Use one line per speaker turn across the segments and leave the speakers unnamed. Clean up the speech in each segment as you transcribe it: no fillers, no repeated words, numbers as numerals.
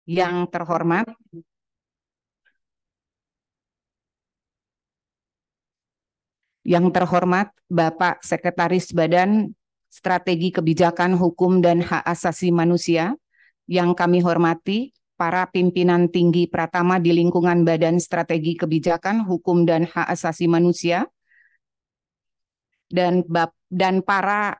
Yang terhormat Bapak Sekretaris Badan Strategi Kebijakan Hukum dan Hak Asasi Manusia, yang kami hormati para pimpinan tinggi Pratama di lingkungan Badan Strategi Kebijakan Hukum dan Hak Asasi Manusia, dan para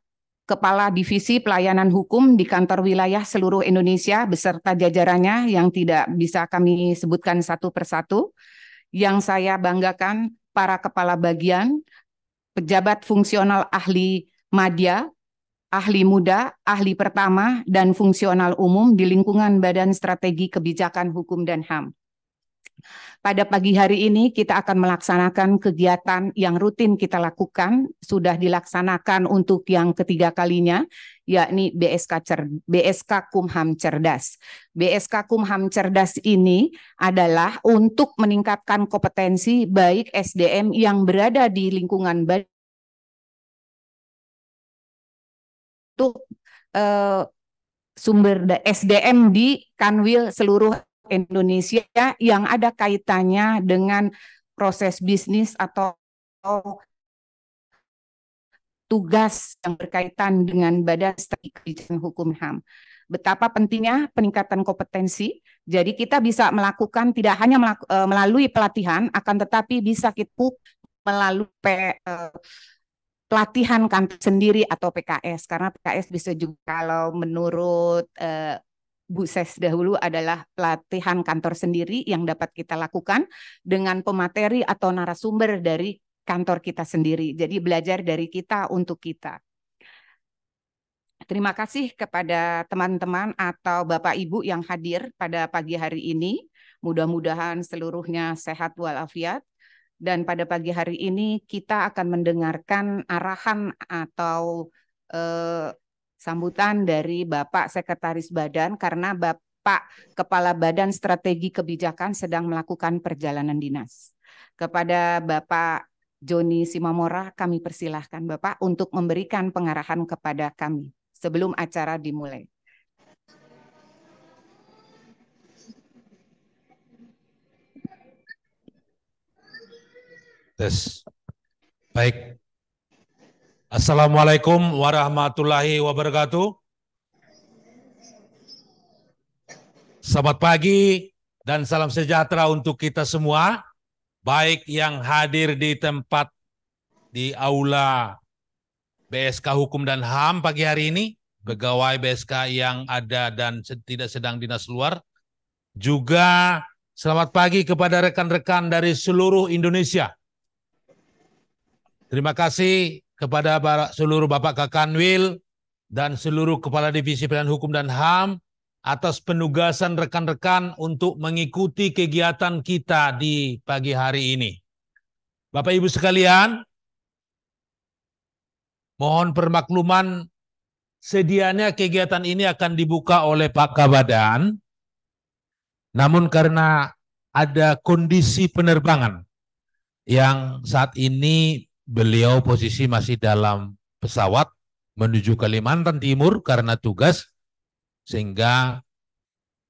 Kepala Divisi Pelayanan Hukum di kantor wilayah seluruh Indonesia beserta jajarannya yang tidak bisa kami sebutkan satu persatu. Yang saya banggakan para kepala bagian, pejabat fungsional ahli madya, ahli muda, ahli pertama, dan fungsional umum di lingkungan Badan Strategi Kebijakan Hukum dan HAM. Pada pagi hari ini kita akan melaksanakan kegiatan yang rutin kita lakukan, sudah dilaksanakan untuk yang ketiga kalinya, yakni BSK Kumham Cerdas. BSK Kumham Cerdas ini adalah untuk meningkatkan kompetensi baik SDM yang berada di lingkungan badan untuk sumber SDM di Kanwil seluruh Indonesia yang ada kaitannya dengan proses bisnis atau tugas yang berkaitan dengan Badan Strategi Kebijakan Hukum HAM. Betapa pentingnya peningkatan kompetensi. Jadi kita bisa melakukan tidak hanya melalui pelatihan, akan tetapi bisa kita melalui pelatihan kantor sendiri atau PKS, karena PKS bisa juga kalau menurut Bu Ses dahulu adalah pelatihan kantor sendiri yang dapat kita lakukan dengan pemateri atau narasumber dari kantor kita sendiri. Jadi belajar dari kita untuk kita. Terima kasih kepada teman-teman atau Bapak Ibu yang hadir pada pagi hari ini. Mudah-mudahan seluruhnya sehat walafiat. Dan pada pagi hari ini kita akan mendengarkan arahan atau sambutan dari Bapak Sekretaris Badan karena Bapak Kepala Badan Strategi Kebijakan sedang melakukan perjalanan dinas. Kepada Bapak Joni Simamora kami persilahkan Bapak untuk memberikan pengarahan kepada kami sebelum acara dimulai.
Tes. Baik. Assalamualaikum warahmatullahi wabarakatuh. Selamat pagi dan salam sejahtera untuk kita semua, baik yang hadir di tempat di aula BSK Hukum dan HAM pagi hari ini, pegawai BSK yang ada dan tidak sedang dinas luar, juga selamat pagi kepada rekan-rekan dari seluruh Indonesia. Terima kasih kepada seluruh Bapak Kakanwil dan seluruh Kepala Divisi Pelayanan Hukum dan HAM atas penugasan rekan-rekan untuk mengikuti kegiatan kita di pagi hari ini. Bapak Ibu sekalian, mohon permakluman, sedianya kegiatan ini akan dibuka oleh Pak Kabadan, namun karena ada kondisi penerbangan yang saat ini beliau posisi masih dalam pesawat menuju Kalimantan Timur karena tugas, sehingga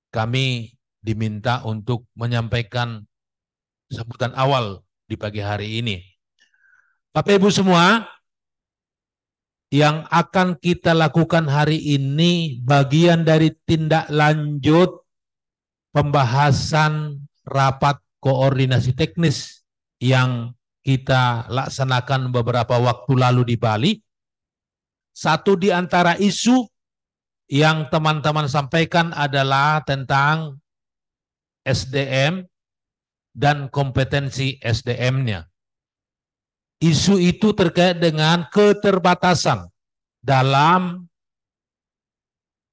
kami diminta untuk menyampaikan sambutan awal di pagi hari ini. Bapak Ibu semua, yang akan kita lakukan hari ini bagian dari tindak lanjut pembahasan rapat koordinasi teknis yang kita laksanakan beberapa waktu lalu di Bali. Satu di antara isu yang teman-teman sampaikan adalah tentang SDM dan kompetensi SDM-nya. Isu itu terkait dengan keterbatasan dalam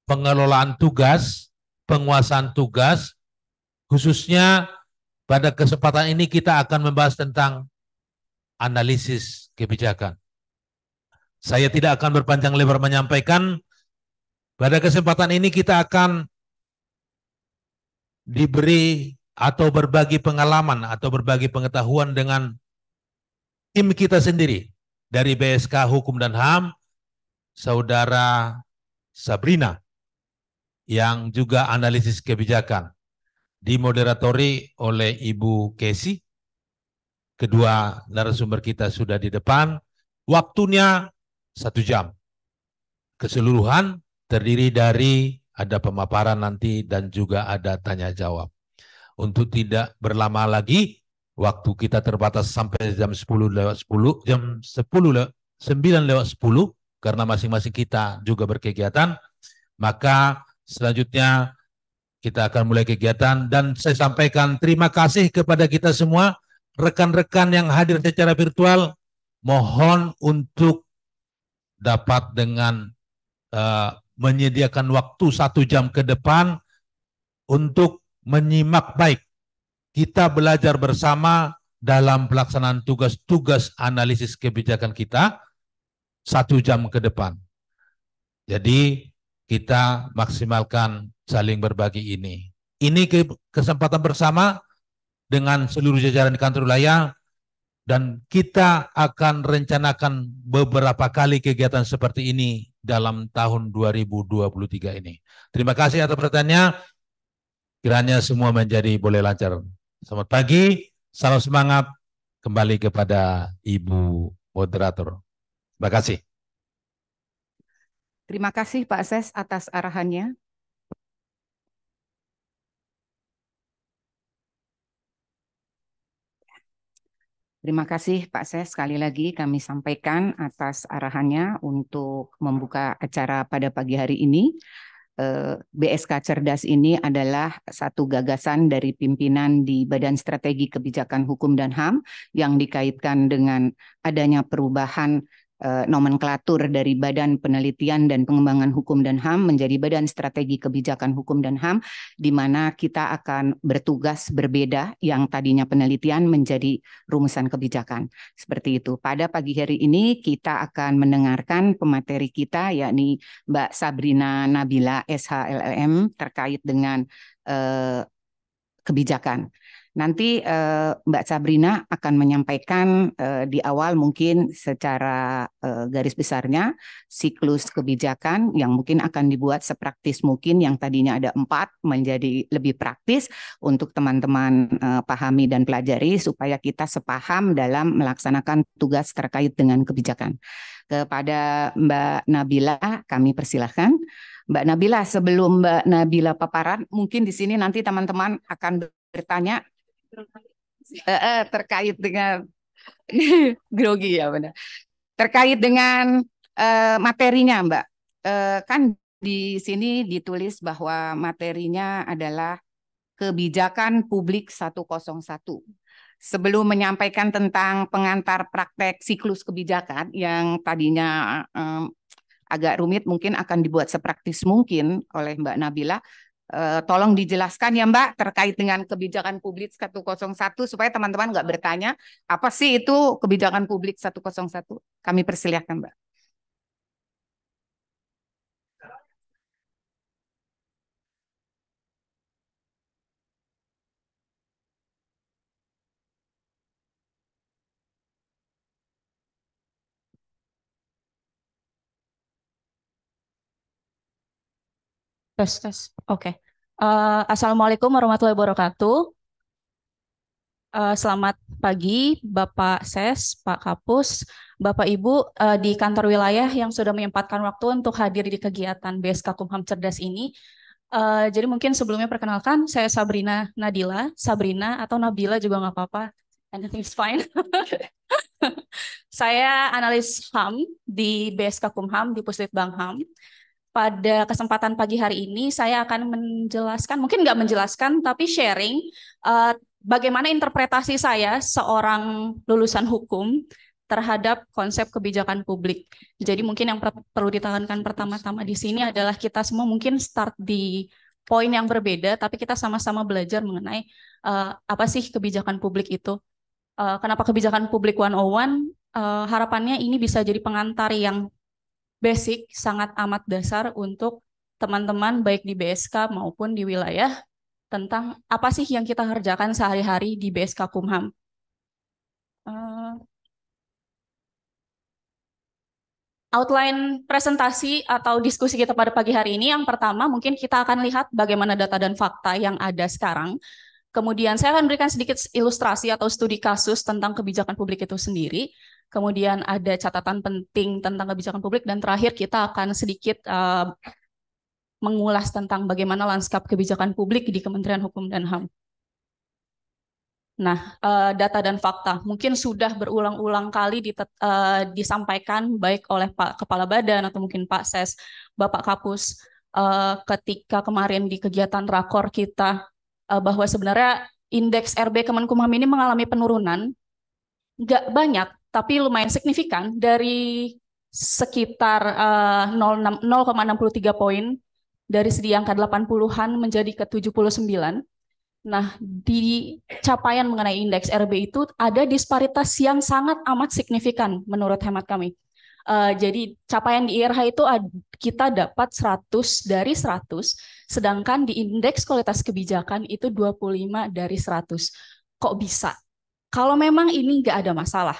pengelolaan tugas, penguasaan tugas, khususnya pada kesempatan ini kita akan membahas tentang analisis kebijakan. Saya tidak akan berpanjang lebar menyampaikan. Pada kesempatan ini kita akan diberi atau berbagi pengalaman atau berbagi pengetahuan dengan tim kita sendiri dari BSK Hukum dan HAM, Saudara Sabrina, yang juga analisis kebijakan. dimoderatori oleh Ibu Kesi. Kedua narasumber kita sudah di depan. Waktunya 1 jam. Keseluruhan terdiri dari ada pemaparan nanti dan juga ada tanya jawab. Untuk tidak berlama lagi, waktu kita terbatas sampai jam 10 lewat 10, jam 10 9 lewat 10, karena masing-masing kita juga berkegiatan, maka selanjutnya kita akan mulai kegiatan dan saya sampaikan terima kasih kepada kita semua, rekan-rekan yang hadir secara virtual, mohon untuk dapat dengan menyediakan waktu 1 jam ke depan untuk menyimak baik. Kita belajar bersama dalam pelaksanaan tugas-tugas analisis kebijakan kita 1 jam ke depan. Jadi kita maksimalkan saling berbagi ini. Ini kesempatan bersama dengan seluruh jajaran di kantor wilayah dan kita akan rencanakan beberapa kali kegiatan seperti ini dalam tahun 2023 ini. Terima kasih atas perhatiannya. Kiranya semua menjadi boleh lancar. Selamat pagi, salam semangat. Kembali kepada Ibu Moderator. Terima kasih.
Terima kasih Pak Ses atas arahannya. Terima kasih Pak Ses, sekali lagi kami sampaikan atas arahannya untuk membuka acara pada pagi hari ini. BSK Cerdas ini adalah satu gagasan dari pimpinan di Badan Strategi Kebijakan Hukum dan HAM yang dikaitkan dengan adanya perubahan nomenklatur dari Badan Penelitian dan Pengembangan Hukum dan HAM menjadi Badan Strategi Kebijakan Hukum dan HAM, di mana kita akan bertugas berbeda yang tadinya penelitian menjadi rumusan kebijakan. Seperti itu. Pada pagi hari ini kita akan mendengarkan pemateri kita, yakni Mbak Sabrina Nabila, SHLLM, terkait dengan kebijakan. Nanti Mbak Sabrina akan menyampaikan di awal mungkin secara garis besarnya siklus kebijakan yang mungkin akan dibuat sepraktis mungkin, yang tadinya ada 4 menjadi lebih praktis untuk teman-teman pahami dan pelajari supaya kita sepaham dalam melaksanakan tugas terkait dengan kebijakan. Kepada Mbak Nabila kami persilahkan. Mbak Nabila, sebelum Mbak Nabila paparan, mungkin di sini nanti teman-teman akan bertanya terkait dengan grogi ya benar. Terkait dengan materinya, Mbak. Kan di sini ditulis bahwa materinya adalah kebijakan publik 101. Sebelum menyampaikan tentang pengantar praktek siklus kebijakan yang tadinya agak rumit, mungkin akan dibuat sepraktis mungkin oleh Mbak Nabila. Tolong dijelaskan ya Mbak terkait dengan kebijakan publik 101 supaya teman-teman nggak bertanya apa sih itu kebijakan publik 101. Kami persilahkan Mbak.
Tes, tes. Oke. Assalamualaikum warahmatullahi wabarakatuh. Selamat pagi, Bapak Ses, Pak Kapus, Bapak Ibu di kantor wilayah yang sudah menyempatkan waktu untuk hadir di kegiatan BSK Kumham Cerdas ini. Jadi mungkin sebelumnya perkenalkan, saya Sabrina Nadila, Sabrina atau Nabila juga nggak apa-apa. Anything's fine. Saya analis HAM di BSK Kumham di Pusditbang HAM. Pada kesempatan pagi hari ini saya akan menjelaskan, mungkin nggak menjelaskan, tapi sharing bagaimana interpretasi saya seorang lulusan hukum terhadap konsep kebijakan publik. Jadi mungkin yang perlu ditekankan pertama-tama di sini adalah kita semua mungkin start di poin yang berbeda, tapi kita sama-sama belajar mengenai apa sih kebijakan publik itu. Kenapa kebijakan publik 101? Harapannya ini bisa jadi pengantar yang basic, sangat amat dasar untuk teman-teman baik di BSK maupun di wilayah tentang apa sih yang kita kerjakan sehari-hari di BSK Kumham. outline presentasi atau diskusi kita pada pagi hari ini, yang pertama mungkin kita akan lihat bagaimana data dan fakta yang ada sekarang. Kemudian saya akan berikan sedikit ilustrasi atau studi kasus tentang kebijakan publik itu sendiri. Kemudian ada catatan penting tentang kebijakan publik, dan terakhir kita akan sedikit mengulas tentang bagaimana lanskap kebijakan publik di Kementerian Hukum dan HAM. Nah, data dan fakta mungkin sudah berulang-ulang kali disampaikan baik oleh Pak Kepala Badan atau mungkin Pak Ses, Bapak Kapus, ketika kemarin di kegiatan rakor kita, bahwa sebenarnya indeks RB Kemenkumham ini mengalami penurunan, nggak banyak, tapi lumayan signifikan dari sekitar 0,63 poin dari segi angka 80-an menjadi ke 79. Nah, di capaian mengenai indeks RB itu ada disparitas yang sangat amat signifikan menurut hemat kami. Jadi capaian di IRH itu kita dapat 100 dari 100, sedangkan di indeks kualitas kebijakan itu 25 dari 100. Kok bisa? Kalau memang ini nggak ada masalah,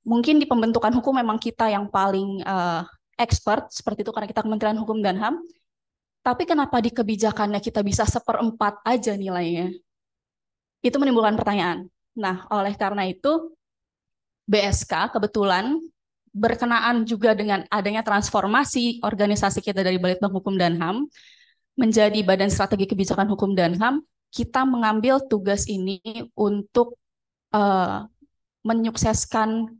mungkin di pembentukan hukum memang kita yang paling expert, seperti itu karena kita Kementerian Hukum dan HAM, tapi kenapa di kebijakannya kita bisa 1/4 aja nilainya? Itu menimbulkan pertanyaan. Nah, oleh karena itu, BSK kebetulan berkenaan juga dengan adanya transformasi organisasi kita dari Balitbang Hukum dan HAM menjadi Badan Strategi Kebijakan Hukum dan HAM, kita mengambil tugas ini untuk menyukseskan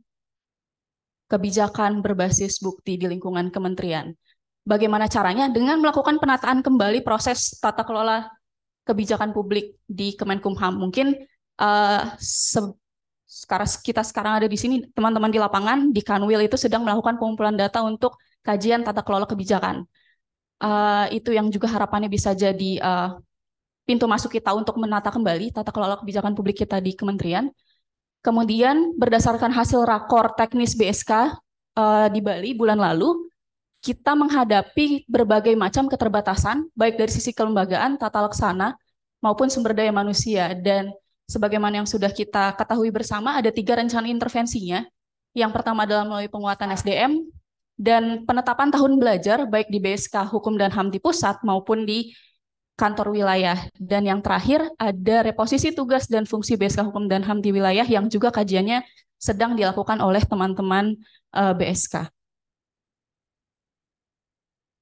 kebijakan berbasis bukti di lingkungan kementerian. Bagaimana caranya? Dengan melakukan penataan kembali proses tata kelola kebijakan publik di Kemenkumham. Mungkin kita sekarang ada di sini, teman-teman di lapangan, di Kanwil itu sedang melakukan pengumpulan data untuk kajian tata kelola kebijakan. Itu yang juga harapannya bisa jadi pintu masuk kita untuk menata kembali tata kelola kebijakan publik kita di kementerian. Kemudian berdasarkan hasil rakor teknis BSK di Bali bulan lalu, kita menghadapi berbagai macam keterbatasan, baik dari sisi kelembagaan, tata laksana, maupun sumber daya manusia. Dan sebagaimana yang sudah kita ketahui bersama, ada 3 rencana intervensinya. Yang pertama adalah melalui penguatan SDM, dan penetapan tahun belajar, baik di BSK Hukum dan HAM di pusat, maupun di kantor wilayah. Dan yang terakhir, ada reposisi tugas dan fungsi BSK Hukum dan HAM di wilayah, yang juga kajiannya sedang dilakukan oleh teman-teman BSK.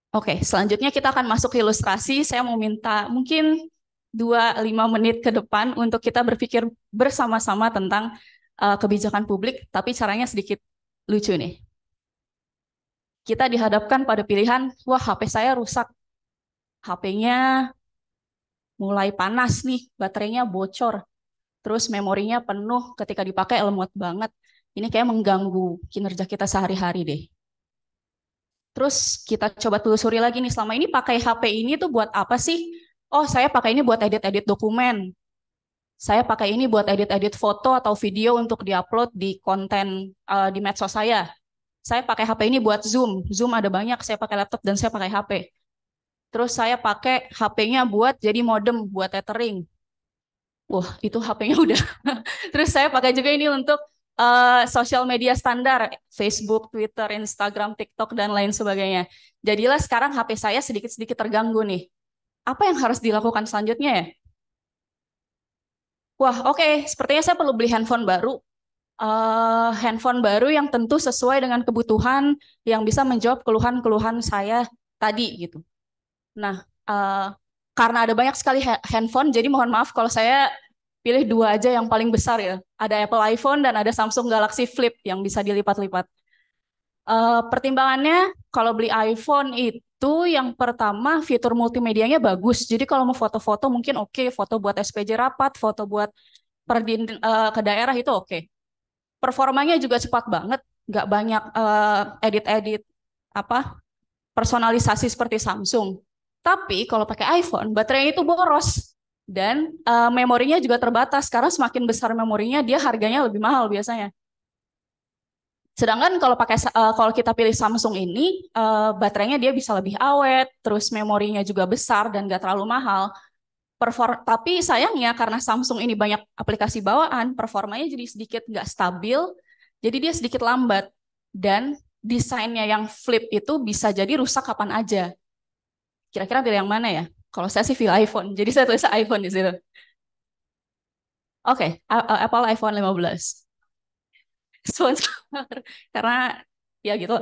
Oke, selanjutnya kita akan masuk ke ilustrasi. Saya mau minta mungkin 2-5 menit ke depan untuk kita berpikir bersama-sama tentang kebijakan publik, tapi caranya sedikit lucu nih. Kita dihadapkan pada pilihan, wah HP saya rusak, HP-nya mulai panas nih, baterainya bocor, terus memorinya penuh ketika dipakai lemot banget. Ini kayak mengganggu kinerja kita sehari-hari deh. Terus kita coba telusuri lagi nih, selama ini pakai HP ini tuh buat apa sih? Oh, saya pakai ini buat edit-edit dokumen. Saya pakai ini buat edit-edit foto atau video untuk diupload di konten di medsos saya. Saya pakai HP ini buat Zoom. Zoom ada banyak, saya pakai laptop dan saya pakai HP. Terus saya pakai HP-nya buat jadi modem, buat tethering. Wah, itu HP-nya udah. Terus saya pakai juga ini untuk sosial media standar, Facebook, Twitter, Instagram, TikTok, dan lain sebagainya. Jadilah sekarang HP saya sedikit-sedikit terganggu nih. Apa yang harus dilakukan selanjutnya ya? Wah, oke. Sepertinya saya perlu beli handphone baru. Handphone baru yang tentu sesuai dengan kebutuhan, yang bisa menjawab keluhan-keluhan saya tadi gitu. Nah, karena ada banyak sekali handphone, jadi mohon maaf kalau saya pilih 2 aja yang paling besar ya. Ada Apple iPhone dan ada Samsung Galaxy Flip yang bisa dilipat-lipat. Pertimbangannya kalau beli iPhone itu yang pertama fitur multimedianya bagus. Jadi kalau mau foto-foto mungkin oke, foto buat SPJ rapat, foto buat ke daerah itu oke. Performanya juga cepat banget, nggak banyak edit-edit personalisasi seperti Samsung. Tapi kalau pakai iPhone, baterainya itu boros. Dan memorinya juga terbatas, karena semakin besar memorinya, dia harganya lebih mahal biasanya. Sedangkan kalau kita pilih Samsung ini, baterainya dia bisa lebih awet, terus memorinya juga besar dan nggak terlalu mahal. Tapi sayangnya karena Samsung ini banyak aplikasi bawaan, performanya jadi sedikit nggak stabil, jadi dia sedikit lambat. Dan desainnya yang flip itu bisa jadi rusak kapan aja. Kira-kira pilih yang mana ya? Kalau saya sih pilih iPhone, jadi saya tulis iPhone di situ. Oke, Apple iPhone 15. Sponsor, karena ya gitu.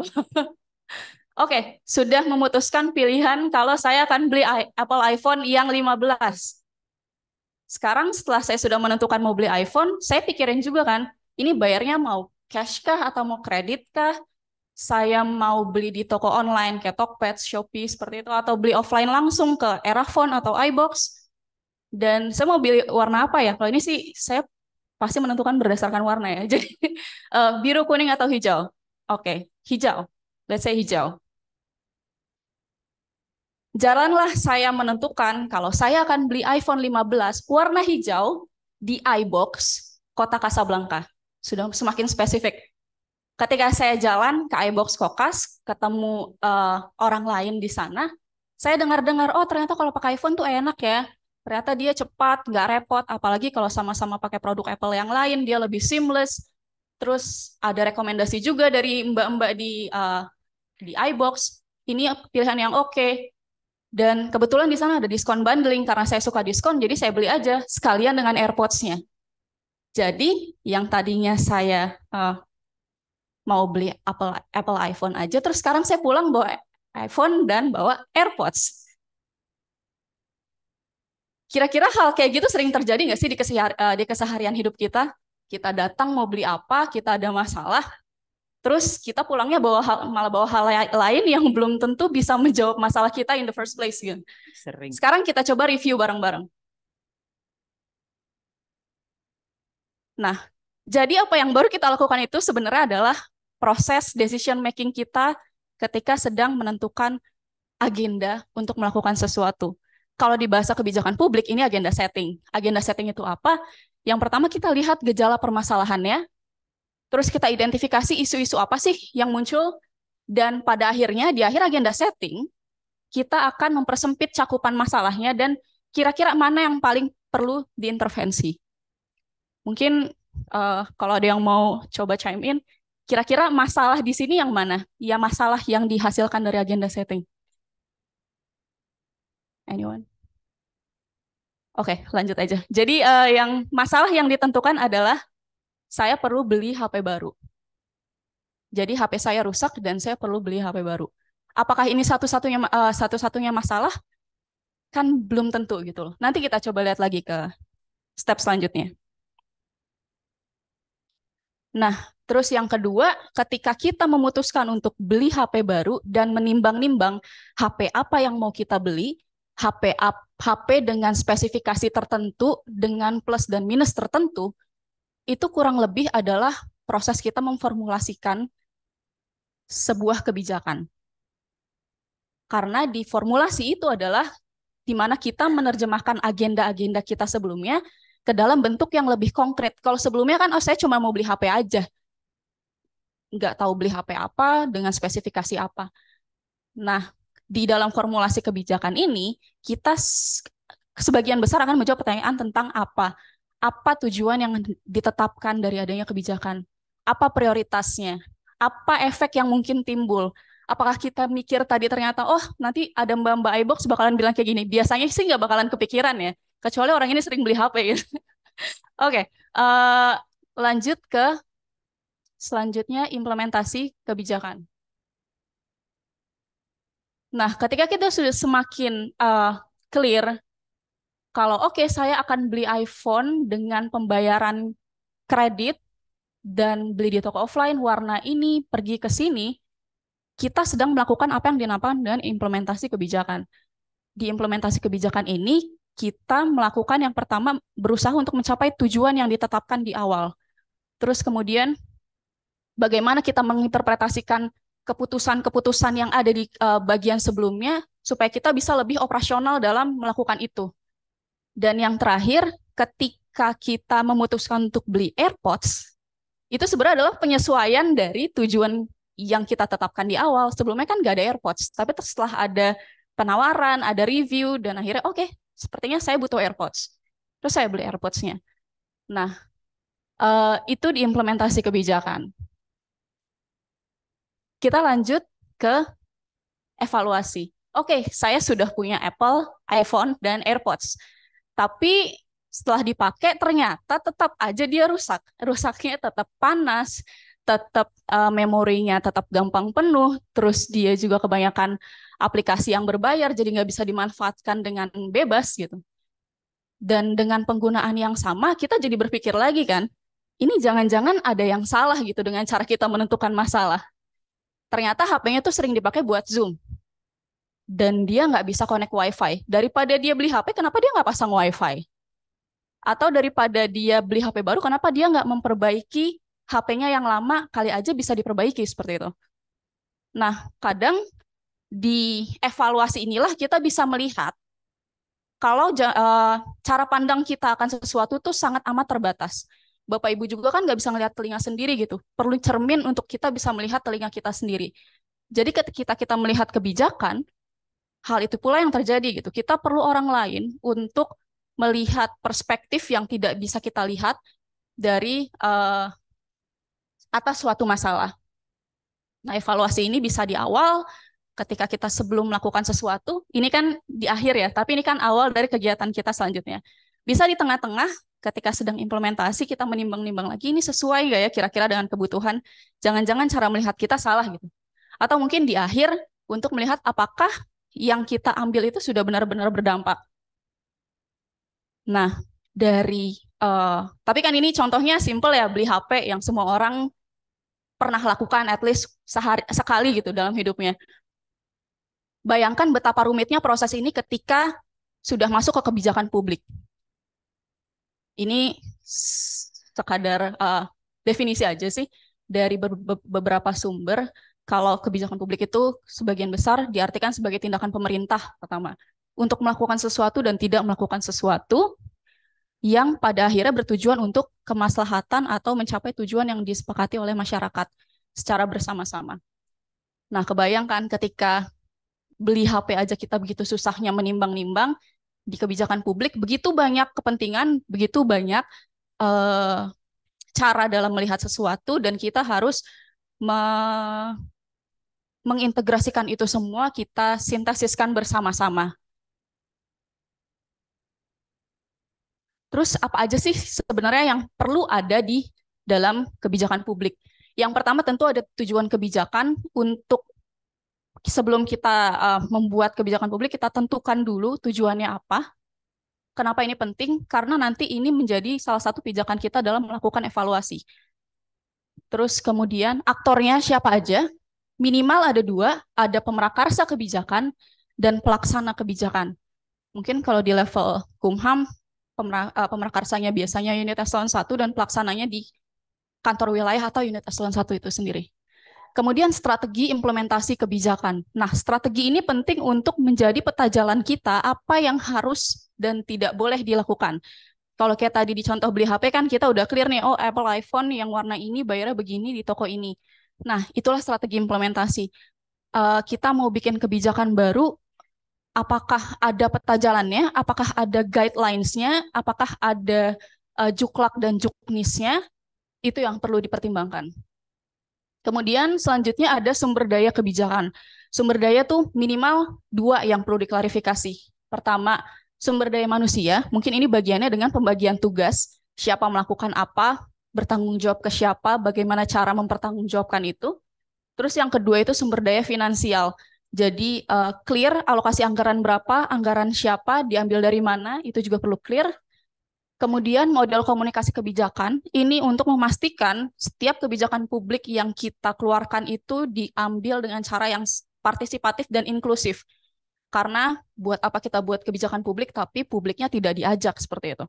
Oke, sudah memutuskan pilihan kalau saya akan beli Apple iPhone yang 15. Sekarang setelah saya sudah menentukan mau beli iPhone, saya pikirin juga kan, ini bayarnya mau cash kah atau mau kredit kah? Saya mau beli di toko online kayak Tokped, Shopee seperti itu, atau beli offline langsung ke Erafone atau iBox. Dan saya mau beli warna apa ya? Kalau ini sih saya pasti menentukan berdasarkan warna ya. Jadi biru, kuning, atau hijau? Oke, hijau. Let's say hijau. Jalanlah saya menentukan kalau saya akan beli iPhone 15 warna hijau di iBox Kota Kasablanka. Sudah semakin spesifik. Ketika saya jalan ke iBox Kokas, ketemu orang lain di sana, saya dengar-dengar, oh ternyata kalau pakai iPhone tuh enak ya. Ternyata dia cepat, nggak repot. Apalagi kalau sama-sama pakai produk Apple yang lain, dia lebih seamless. Terus ada rekomendasi juga dari mbak-mbak di iBox. Ini pilihan yang oke. Dan kebetulan di sana ada diskon bundling karena saya suka diskon, jadi saya beli aja sekalian dengan AirPods-nya. Jadi yang tadinya saya mau beli Apple iPhone aja, terus sekarang saya pulang bawa iPhone dan bawa AirPods. Kira-kira hal kayak gitu sering terjadi nggak sih di keseharian hidup kita? Kita datang mau beli apa, kita ada masalah, terus kita pulangnya malah bawa hal lain yang belum tentu bisa menjawab masalah kita in the first place. Gitu.
Sering.
Sekarang kita coba review bareng-bareng. Nah, jadi apa yang baru kita lakukan itu sebenarnya adalah proses decision making kita ketika sedang menentukan agenda untuk melakukan sesuatu. Kalau di bahasa kebijakan publik, ini agenda setting. Agenda setting itu apa? Yang pertama kita lihat gejala permasalahannya, terus kita identifikasi isu-isu apa sih yang muncul, dan pada akhirnya di akhir agenda setting, kita akan mempersempit cakupan masalahnya dan kira-kira mana yang paling perlu diintervensi. Mungkin kalau ada yang mau coba chime in, kira-kira masalah di sini yang mana? Ya masalah yang dihasilkan dari agenda setting. Anyone? Oke, lanjut aja. Jadi yang masalah yang ditentukan adalah saya perlu beli HP baru. Jadi HP saya rusak dan saya perlu beli HP baru. Apakah ini satu-satunya masalah? Kan belum tentu gitu loh. Nanti kita coba lihat lagi ke step selanjutnya. Nah, terus yang kedua, ketika kita memutuskan untuk beli HP baru dan menimbang-nimbang HP apa yang mau kita beli, HP dengan spesifikasi tertentu, dengan plus dan minus tertentu, itu kurang lebih adalah proses kita memformulasikan sebuah kebijakan. Karena di formulasi itu adalah di mana kita menerjemahkan agenda-agenda kita sebelumnya ke dalam bentuk yang lebih konkret. Kalau sebelumnya kan, oh saya cuma mau beli HP aja. Nggak tahu beli HP apa, dengan spesifikasi apa. Nah, di dalam formulasi kebijakan ini, kita sebagian besar akan menjawab pertanyaan tentang apa. Apa tujuan yang ditetapkan dari adanya kebijakan? Apa prioritasnya? Apa efek yang mungkin timbul? Apakah kita mikir tadi ternyata, oh nanti ada mbak-mbak iBox bakalan bilang kayak gini. Biasanya sih nggak bakalan kepikiran ya. Kecuali orang ini sering beli HP gitu. Oke, lanjut ke selanjutnya implementasi kebijakan. Nah, ketika kita sudah semakin clear, kalau oke, saya akan beli iPhone dengan pembayaran kredit dan beli di toko offline, warna ini, pergi ke sini, kita sedang melakukan apa yang dinamakan dengan implementasi kebijakan. Di implementasi kebijakan ini, kita melakukan yang pertama, berusaha untuk mencapai tujuan yang ditetapkan di awal. Terus kemudian, bagaimana kita menginterpretasikan keputusan-keputusan yang ada di bagian sebelumnya, supaya kita bisa lebih operasional dalam melakukan itu. Dan yang terakhir, ketika kita memutuskan untuk beli AirPods, itu sebenarnya adalah penyesuaian dari tujuan yang kita tetapkan di awal. Sebelumnya kan nggak ada AirPods, tapi setelah ada penawaran, ada review, dan akhirnya oke, sepertinya saya butuh AirPods. Terus saya beli AirPods-nya. Nah, itu diimplementasi kebijakan. kita lanjut ke evaluasi. Oke, saya sudah punya Apple, iPhone, dan AirPods. Tapi setelah dipakai ternyata tetap aja dia rusak. Rusaknya tetap panas, tetap memorinya tetap gampang penuh, terus dia juga kebanyakan aplikasi yang berbayar, jadi nggak bisa dimanfaatkan dengan bebas gitu. Dan dengan penggunaan yang sama, kita jadi berpikir lagi kan, ini jangan-jangan ada yang salah gitu dengan cara kita menentukan masalah. Ternyata HP-nya tuh sering dipakai buat Zoom. Dan dia nggak bisa connect WiFi. Daripada dia beli HP, kenapa dia nggak pasang WiFi? Atau daripada dia beli HP baru, kenapa dia nggak memperbaiki HP-nya yang lama, kali aja bisa diperbaiki seperti itu. Nah, kadang di evaluasi inilah kita bisa melihat kalau cara pandang kita akan sesuatu tuh sangat amat terbatas. Bapak Ibu juga kan nggak bisa melihat telinga sendiri gitu. Perlu cermin untuk kita bisa melihat telinga kita sendiri. Jadi ketika kita melihat kebijakan, hal itu pula yang terjadi gitu. Kita perlu orang lain untuk melihat perspektif yang tidak bisa kita lihat dari atas suatu masalah. Nah, evaluasi ini bisa di awal ketika kita sebelum melakukan sesuatu, ini kan di akhir ya, tapi ini kan awal dari kegiatan kita selanjutnya. Bisa di tengah-tengah ketika sedang implementasi kita menimbang-nimbang lagi ini sesuai nggak ya kira-kira dengan kebutuhan. Jangan-jangan cara melihat kita salah gitu. Atau mungkin di akhir untuk melihat apakah yang kita ambil itu sudah benar-benar berdampak. Nah, tapi kan ini contohnya simple ya, beli HP yang semua orang pernah lakukan at least sekali gitu dalam hidupnya. Bayangkan betapa rumitnya proses ini ketika sudah masuk ke kebijakan publik. Ini sekadar definisi aja sih dari beberapa sumber. Kalau kebijakan publik itu sebagian besar diartikan sebagai tindakan pemerintah pertama untuk melakukan sesuatu dan tidak melakukan sesuatu yang pada akhirnya bertujuan untuk kemaslahatan atau mencapai tujuan yang disepakati oleh masyarakat secara bersama-sama. Nah, kebayangkan ketika beli HP aja kita begitu susahnya menimbang-nimbang, di kebijakan publik begitu banyak kepentingan, begitu banyak cara dalam melihat sesuatu, dan kita harus mengintegrasikan itu semua, kita sintesiskan bersama-sama. Terus apa aja sih sebenarnya yang perlu ada di dalam kebijakan publik? Yang pertama tentu ada tujuan kebijakan. Untuk sebelum kita membuat kebijakan publik, kita tentukan dulu tujuannya apa. Kenapa ini penting? Karena nanti ini menjadi salah satu pijakan kita dalam melakukan evaluasi. Terus kemudian aktornya siapa aja? Minimal ada 2, ada pemrakarsa kebijakan dan pelaksana kebijakan. Mungkin kalau di level Kumham, pemrakarsanya biasanya unit eselon 1 dan pelaksananya di kantor wilayah atau unit eselon 1 itu sendiri. Kemudian strategi implementasi kebijakan. Nah, strategi ini penting untuk menjadi peta jalan kita apa yang harus dan tidak boleh dilakukan. Kalau kayak tadi di contoh beli HP kan kita udah clear nih, oh Apple iPhone yang warna ini bayarnya begini di toko ini. Nah, itulah strategi implementasi. Kita mau bikin kebijakan baru, apakah ada peta jalannya, apakah ada guidelines-nya, apakah ada juklak dan juknisnya, itu yang perlu dipertimbangkan. Kemudian selanjutnya ada sumber daya kebijakan. Sumber daya tuh minimal 2 yang perlu diklarifikasi. Pertama, sumber daya manusia, mungkin ini bagiannya dengan pembagian tugas, siapa melakukan apa, bertanggung jawab ke siapa, bagaimana cara mempertanggungjawabkan itu. Terus yang kedua itu sumber daya finansial. Jadi clear alokasi anggaran berapa, anggaran siapa, diambil dari mana, itu juga perlu clear. Kemudian model komunikasi kebijakan, ini untuk memastikan setiap kebijakan publik yang kita keluarkan itu diambil dengan cara yang partisipatif dan inklusif. Karena buat apa kita buat kebijakan publik, tapi publiknya tidak diajak seperti itu.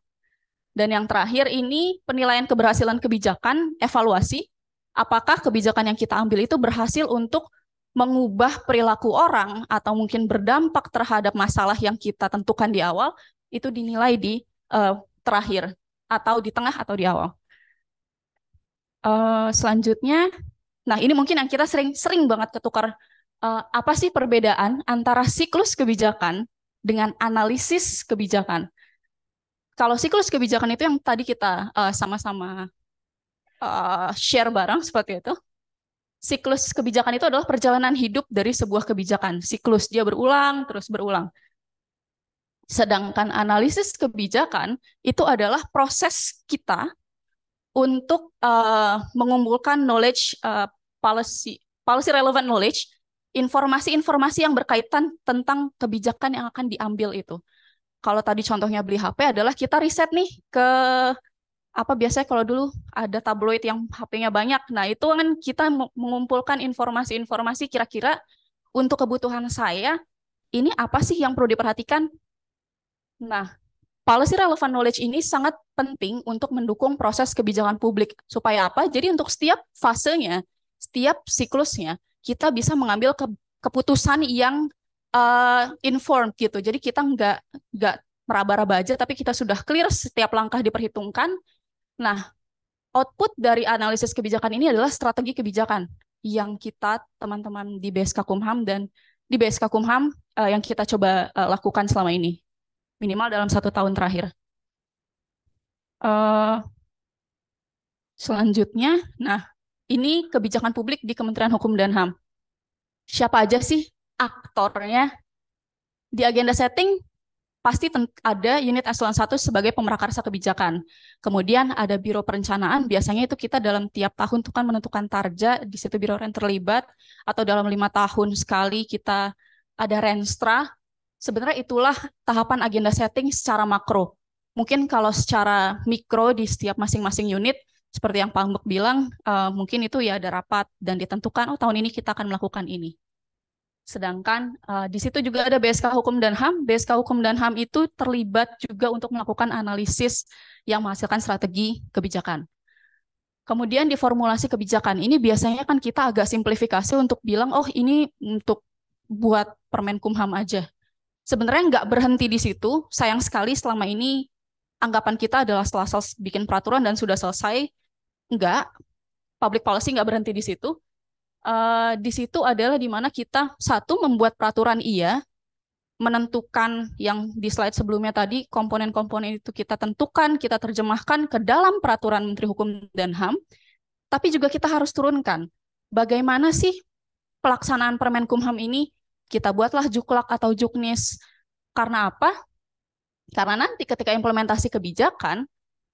Dan yang terakhir ini penilaian keberhasilan kebijakan, evaluasi. Apakah kebijakan yang kita ambil itu berhasil untuk mengubah perilaku orang atau mungkin berdampak terhadap masalah yang kita tentukan di awal, itu dinilai di terakhir atau di tengah atau di awal. Selanjutnya, nah ini mungkin yang kita sering banget ketukar. Apa sih perbedaan antara siklus kebijakan dengan analisis kebijakan? Kalau siklus kebijakan itu yang tadi kita sama-sama share bareng seperti itu. siklus kebijakan itu adalah perjalanan hidup dari sebuah kebijakan. Siklus dia berulang, terus berulang. Sedangkan analisis kebijakan itu adalah proses kita untuk mengumpulkan knowledge, policy relevant knowledge, informasi-informasi yang berkaitan tentang kebijakan yang akan diambil itu. Kalau tadi contohnya beli HP adalah kita riset nih ke apa biasanya kalau dulu ada tabloid yang HP-nya banyak. Nah, itu kan kita mengumpulkan informasi-informasi kira-kira untuk kebutuhan saya, ini apa sih yang perlu diperhatikan? Nah, policy relevant knowledge ini sangat penting untuk mendukung proses kebijakan publik. Supaya apa? Jadi untuk setiap fasenya, setiap siklusnya, kita bisa mengambil keputusan yang informed gitu. Jadi kita nggak meraba-raba aja, tapi kita sudah clear setiap langkah diperhitungkan. Nah, output dari analisis kebijakan ini adalah strategi kebijakan yang kita, teman-teman di BSK Kumham dan di BSK Kumham yang kita coba lakukan selama ini. Minimal dalam 1 tahun terakhir. Selanjutnya, nah ini kebijakan publik di Kementerian Hukum dan HAM. Siapa aja sih aktornya? Di agenda setting, pasti ada unit eselon 1 sebagai pemrakarsa kebijakan. Kemudian ada Biro Perencanaan, biasanya itu kita dalam tiap tahun itu kan menentukan tarja, di situ biro yang terlibat, atau dalam 5 tahun sekali kita ada renstra. Sebenarnya itulah tahapan agenda setting secara makro. Mungkin kalau secara mikro di setiap masing-masing unit, seperti yang Pak Mbek bilang, mungkin itu ya ada rapat dan ditentukan, oh tahun ini kita akan melakukan ini. Sedangkan di situ juga ada BSK Hukum dan HAM. BSK Hukum dan HAM itu terlibat juga untuk melakukan analisis yang menghasilkan strategi kebijakan. Kemudian di formulasi kebijakan ini biasanya kan kita agak simplifikasi untuk bilang, oh ini untuk buat Permenkumham aja. Sebenarnya nggak berhenti di situ. Sayang sekali selama ini anggapan kita adalah setelah bikin peraturan dan sudah selesai. Enggak, public policy nggak berhenti di situ. Di situ adalah di mana kita satu membuat peraturan iya, menentukan yang di slide sebelumnya tadi, komponen-komponen itu kita tentukan, kita terjemahkan ke dalam peraturan Menteri Hukum dan HAM, tapi juga kita harus turunkan bagaimana sih pelaksanaan Permenkumham ini. Kita buatlah juklak atau juknis. Karena apa? Karena nanti ketika implementasi kebijakan,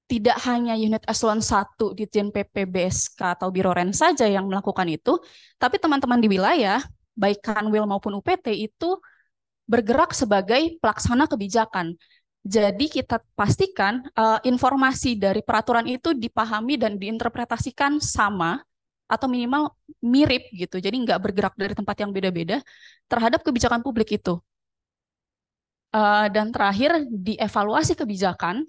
tidak hanya unit eselon 1 Ditjen PP BSK atau Biro Ren saja yang melakukan itu, tapi teman-teman di wilayah, baik Kanwil maupun UPT itu bergerak sebagai pelaksana kebijakan. Jadi kita pastikan informasi dari peraturan itu dipahami dan diinterpretasikan sama atau minimal mirip gitu. Jadi nggak bergerak dari tempat yang beda-beda terhadap kebijakan publik itu. Dan terakhir, di evaluasi kebijakan,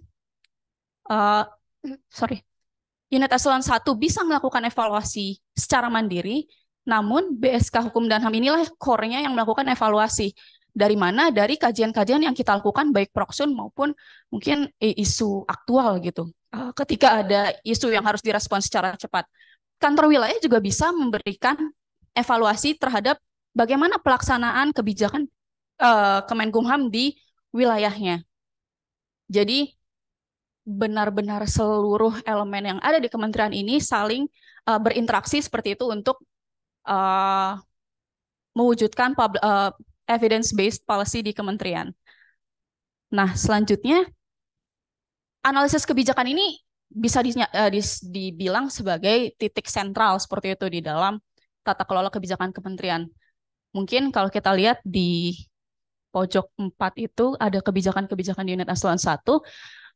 unit eselon 1 bisa melakukan evaluasi secara mandiri, namun BSK Hukum dan HAM inilah core-nya yang melakukan evaluasi. Dari mana? Dari kajian-kajian yang kita lakukan baik Proksun maupun mungkin isu aktual gitu. Ketika ada isu yang harus direspons secara cepat. Kantor wilayah juga bisa memberikan evaluasi terhadap bagaimana pelaksanaan kebijakan Kemenkumham di wilayahnya. Jadi benar-benar seluruh elemen yang ada di kementerian ini saling berinteraksi seperti itu untuk mewujudkan evidence-based policy di kementerian. Nah, selanjutnya, analisis kebijakan ini bisa dibilang sebagai titik sentral seperti itu di dalam tata kelola kebijakan kementerian. Mungkin kalau kita lihat di pojok 4 itu ada kebijakan-kebijakan di unit eselon 1.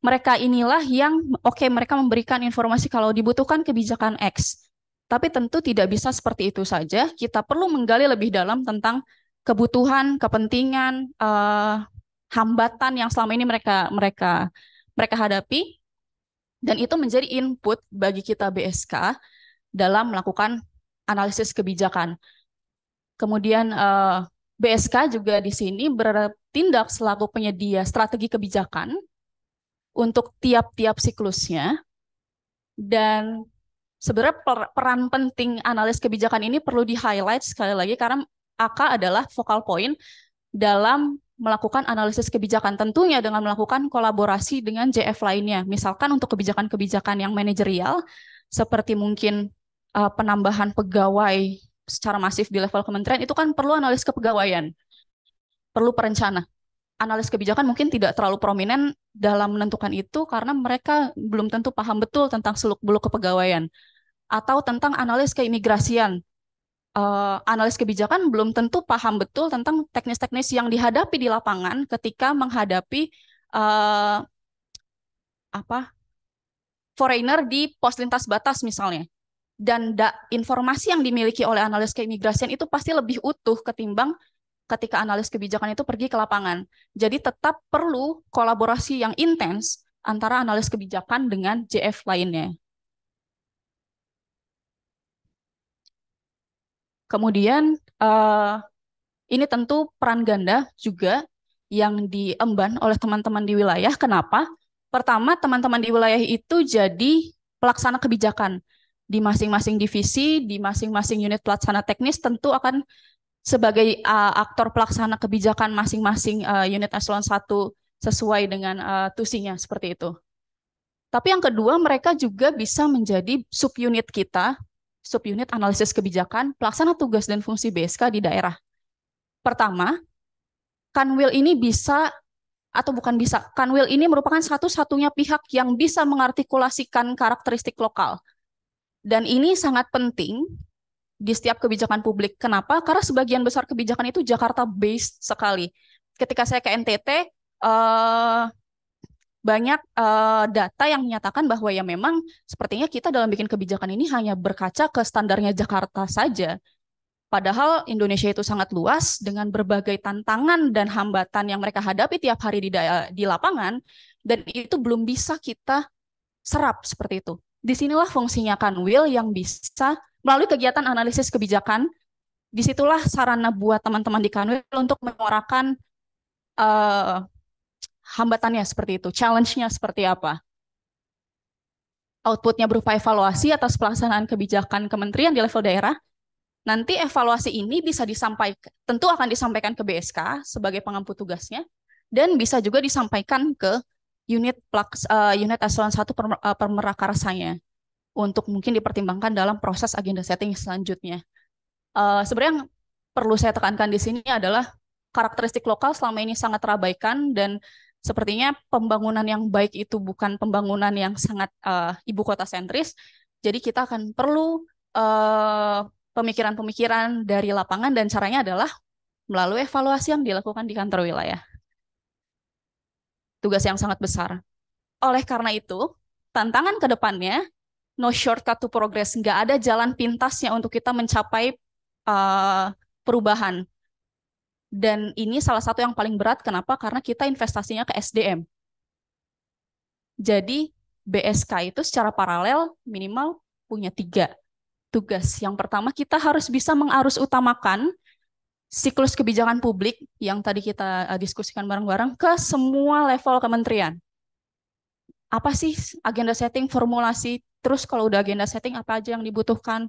Mereka inilah yang, mereka memberikan informasi kalau dibutuhkan kebijakan X. Tapi tentu tidak bisa seperti itu saja. Kita perlu menggali lebih dalam tentang kebutuhan, kepentingan, hambatan yang selama ini mereka hadapi. Dan itu menjadi input bagi kita BSK dalam melakukan analisis kebijakan. Kemudian BSK juga di sini bertindak selaku penyedia strategi kebijakan untuk tiap-tiap siklusnya. Dan sebenarnya peran penting analis kebijakan ini perlu di-highlight sekali lagi karena AK adalah focal point dalam melakukan analisis kebijakan, tentunya dengan melakukan kolaborasi dengan JF lainnya. Misalkan untuk kebijakan-kebijakan yang manajerial, seperti mungkin penambahan pegawai secara masif di level kementerian itu kan perlu analis kepegawaian, perlu perencana. Analis kebijakan mungkin tidak terlalu prominen dalam menentukan itu karena mereka belum tentu paham betul tentang seluk-beluk kepegawaian atau tentang analis keimigrasian. Analis kebijakan belum tentu paham betul tentang teknis-teknis yang dihadapi di lapangan ketika menghadapi foreigner di pos lintas batas misalnya. Dan informasi yang dimiliki oleh analis keimigrasian itu pasti lebih utuh ketimbang ketika analis kebijakan itu pergi ke lapangan. Jadi tetap perlu kolaborasi yang intens antara analis kebijakan dengan JF lainnya. Kemudian ini tentu peran ganda juga yang diemban oleh teman-teman di wilayah. Kenapa? Pertama, teman-teman di wilayah itu jadi pelaksana kebijakan. Di masing-masing divisi, di masing-masing unit pelaksana teknis tentu akan sebagai aktor pelaksana kebijakan masing-masing unit eselon 1 sesuai dengan tusinya seperti itu. Tapi yang kedua, mereka juga bisa menjadi subunit kita, subunit analisis kebijakan, pelaksana tugas dan fungsi BSK di daerah. Pertama, Kanwil ini bisa atau bukan bisa, Kanwil ini merupakan satu-satunya pihak yang bisa mengartikulasikan karakteristik lokal. Dan ini sangat penting di setiap kebijakan publik. Kenapa? Karena sebagian besar kebijakan itu Jakarta-based sekali. Ketika saya ke NTT, banyak data yang menyatakan bahwa ya memang sepertinya kita dalam bikin kebijakan ini hanya berkaca ke standarnya Jakarta saja. Padahal Indonesia itu sangat luas dengan berbagai tantangan dan hambatan yang mereka hadapi tiap hari di lapangan, dan itu belum bisa kita serap seperti itu. Disinilah fungsinya Kanwil yang bisa melalui kegiatan analisis kebijakan, disitulah sarana buat teman-teman di Kanwil untuk menyuarakan hambatannya seperti itu, challenge-nya seperti apa. Outputnya berupa evaluasi atas pelaksanaan kebijakan kementerian di level daerah. Nanti evaluasi ini bisa disampaikan, tentu akan disampaikan ke BSK sebagai pengampu tugasnya, dan bisa juga disampaikan ke unit eselon 1 permerakarsanya untuk mungkin dipertimbangkan dalam proses agenda setting selanjutnya. Sebenarnya yang perlu saya tekankan di sini adalah karakteristik lokal selama ini sangat terabaikan, dan sepertinya pembangunan yang baik itu bukan pembangunan yang sangat ibu kota sentris. Jadi kita akan perlu pemikiran-pemikiran dari lapangan, dan caranya adalah melalui evaluasi yang dilakukan di kantor wilayah. Tugas yang sangat besar. Oleh karena itu, tantangan ke depannya, no shortcut to progress, nggak ada jalan pintasnya untuk kita mencapai perubahan. Dan ini salah satu yang paling berat, kenapa? Karena kita investasinya ke SDM. Jadi BSK itu secara paralel minimal punya 3 tugas. Yang pertama, kita harus bisa mengarus utamakan siklus kebijakan publik yang tadi kita diskusikan bareng-bareng ke semua level kementerian. Apa sih agenda setting, formulasi, terus kalau udah agenda setting apa aja yang dibutuhkan,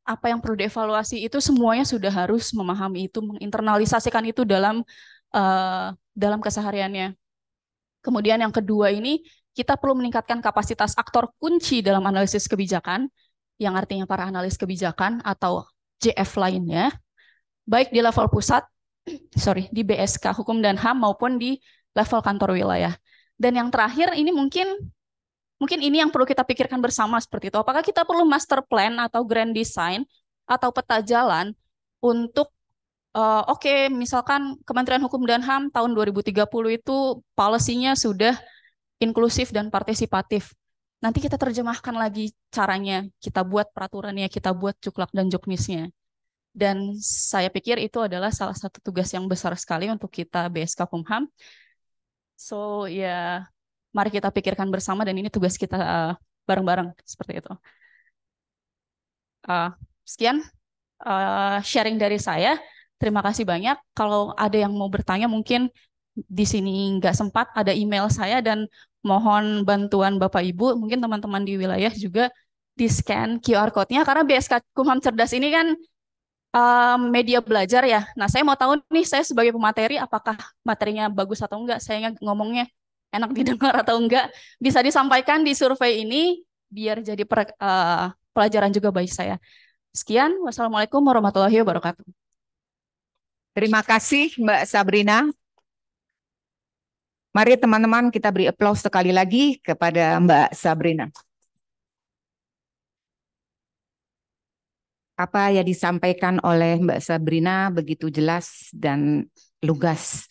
apa yang perlu dievaluasi, itu semuanya sudah harus memahami itu, menginternalisasikan itu dalam kesehariannya. Kemudian yang kedua ini, kita perlu meningkatkan kapasitas aktor kunci dalam analisis kebijakan, yang artinya para analis kebijakan atau JF lainnya, baik di level pusat, di BSK Hukum dan HAM maupun di level kantor wilayah. Dan yang terakhir ini mungkin ini yang perlu kita pikirkan bersama seperti itu. Apakah kita perlu master plan atau grand design atau peta jalan untuk misalkan Kementerian Hukum dan HAM tahun 2030 itu policy-nya sudah inklusif dan partisipatif. Nanti kita terjemahkan lagi caranya, kita buat peraturannya, kita buat cuklak dan juknisnya. Dan saya pikir itu adalah salah satu tugas yang besar sekali untuk kita BSK Kumham. So ya, mari kita pikirkan bersama, dan ini tugas kita bareng-bareng seperti itu. Sekian sharing dari saya. Terima kasih banyak. Kalau ada yang mau bertanya, mungkin di sini nggak sempat, ada email saya, dan mohon bantuan Bapak Ibu, mungkin teman-teman di wilayah juga di-scan QR code-nya, karena BSK Kumham Cerdas ini kan media belajar ya. Nah, saya mau tahu nih, saya sebagai pemateri, apakah materinya bagus atau enggak, saya ngomongnya enak didengar atau enggak, bisa disampaikan di survei ini, biar jadi pelajaran juga bagi saya. Sekian, wassalamualaikum warahmatullahi wabarakatuh.
Terima kasih Mbak Sabrina. Mari teman-teman kita beri aplaus sekali lagi kepada Mbak Sabrina. Apa yang disampaikan oleh Mbak Sabrina begitu jelas dan lugas.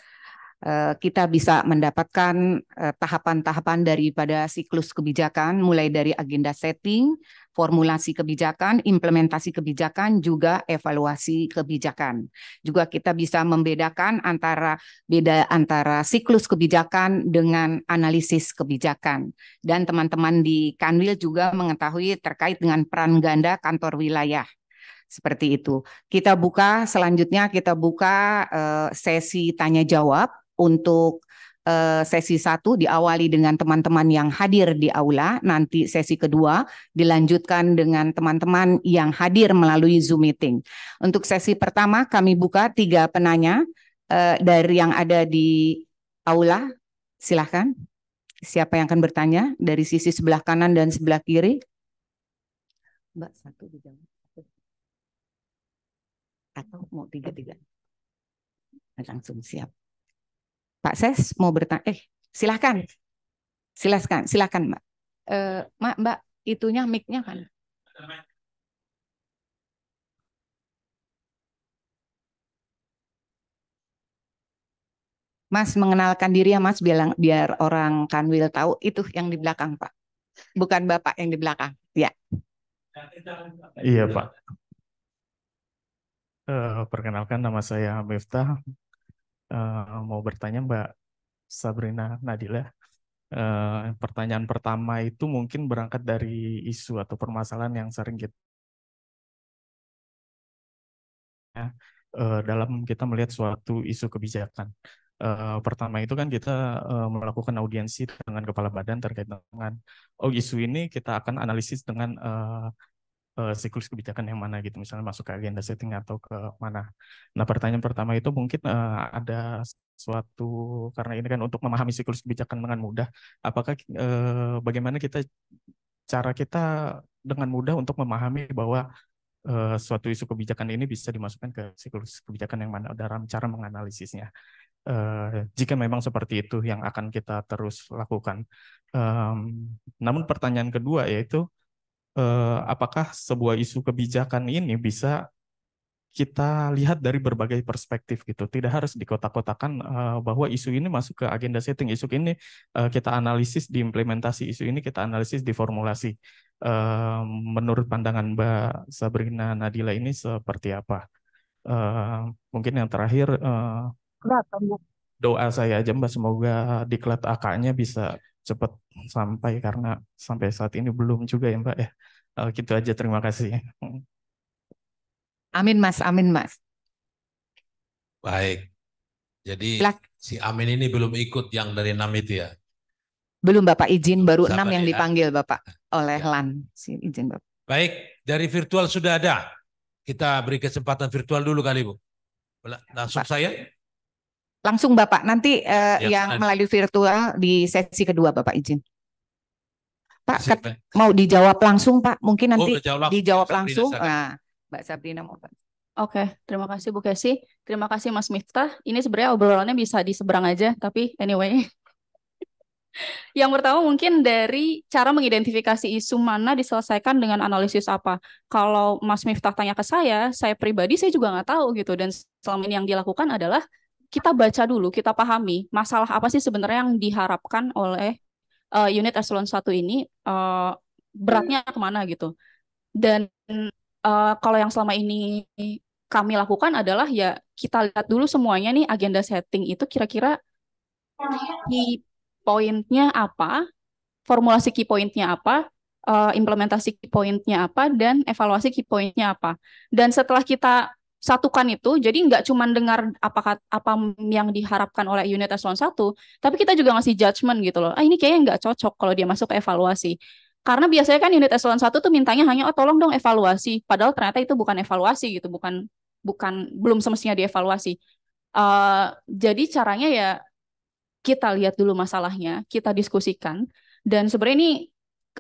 Kita bisa mendapatkan tahapan-tahapan daripada siklus kebijakan, mulai dari agenda setting, formulasi kebijakan, implementasi kebijakan, juga evaluasi kebijakan. Juga kita bisa membedakan antara siklus kebijakan dengan analisis kebijakan. Dan teman-teman di Kanwil juga mengetahui terkait dengan peran ganda kantor wilayah. Seperti itu. Selanjutnya kita buka sesi tanya jawab. Untuk sesi 1 diawali dengan teman-teman yang hadir di aula, nanti sesi kedua dilanjutkan dengan teman-teman yang hadir melalui Zoom meeting. Untuk sesi pertama kami buka 3 penanya dari yang ada di aula. Silahkan, siapa yang akan bertanya dari sisi sebelah kanan dan sebelah kiri? Mbak, 1 dijawab. Atau mau 3-3? Langsung siap. Pak Ses mau bertanya, silahkan, Mbak. Mbak, itunya mic-nya kan? Mas mengenalkan diri ya Mas, biar orang Kanwil tahu itu yang di belakang Pak, bukan Bapak yang di belakang. Ya.
Iya Pak. Perkenalkan nama saya Miftah. Mau bertanya Mbak Sabrina Nadila. Pertanyaan pertama itu mungkin berangkat dari isu atau permasalahan yang sering kita dalam kita melihat suatu isu kebijakan. Pertama itu kan kita melakukan audiensi dengan kepala badan terkait dengan isu ini kita akan analisis dengan siklus kebijakan yang mana gitu, misalnya masuk ke agenda setting atau ke mana. Nah, pertanyaan pertama itu mungkin ada suatu, karena ini kan untuk memahami siklus kebijakan dengan mudah, apakah bagaimana cara kita dengan mudah untuk memahami bahwa suatu isu kebijakan ini bisa dimasukkan ke siklus kebijakan yang mana dalam cara menganalisisnya. Jika memang seperti itu yang akan kita terus lakukan. Namun pertanyaan kedua yaitu apakah sebuah isu kebijakan ini bisa kita lihat dari berbagai perspektif gitu, tidak harus dikotak-kotakan bahwa isu ini masuk ke agenda setting, isu ini kita analisis di implementasi, isu ini kita analisis di formulasi. Menurut pandangan Mbak Sabrina Nadila ini seperti apa? Mungkin yang terakhir doa saya aja Mbak, semoga diklat AK-nya bisa cepat sampai karena sampai saat ini belum juga ya Mbak ya. Gitu aja, terima kasih.
Amin Mas, amin Mas.
Baik. Jadi si Amin ini belum ikut yang dari 6 itu ya?
Belum Bapak, izin baru 6
Sabar
yang
ya.
dipanggil Bapak oleh
Ya.
LAN. Izin Bapak.
Baik, dari virtual sudah ada. Kita beri kesempatan virtual dulu kali Bu. Langsung
Pak.
saya?
Langsung Bapak, nanti yang melalui virtual di sesi kedua Bapak izin. Pak, mau dijawab langsung Pak, mungkin nanti dijawab langsung. Nah, Mbak Sabrina mau.
Oke, terima kasih Bu Kesi. Terima kasih Mas Miftah. Ini sebenarnya obrolannya bisa di seberang aja, tapi anyway. Yang pertama mungkin dari cara mengidentifikasi isu mana diselesaikan dengan analisis apa. Kalau Mas Miftah tanya ke saya pribadi saya juga nggak tahu gitu. Dan selama ini yang dilakukan adalah kita baca dulu, kita pahami masalah apa sih sebenarnya yang diharapkan oleh unit eselon 1 ini, beratnya kemana gitu. Dan kalau yang selama ini kami lakukan adalah ya kita lihat dulu semuanya nih agenda setting itu kira-kira key point-nya apa, formulasi key point-nya apa, implementasi key point-nya apa, dan evaluasi key point-nya apa. Dan setelah kita satukan itu, jadi nggak cuma dengar apa yang diharapkan oleh unit eselon 1, tapi kita juga ngasih judgement gitu loh. Ini kayaknya nggak cocok kalau dia masuk ke evaluasi. Karena biasanya kan unit eselon 1 tuh mintanya hanya tolong dong evaluasi, padahal ternyata itu bukan evaluasi gitu, belum semestinya dievaluasi. Jadi caranya ya kita lihat dulu masalahnya, kita diskusikan, dan sebenarnya ini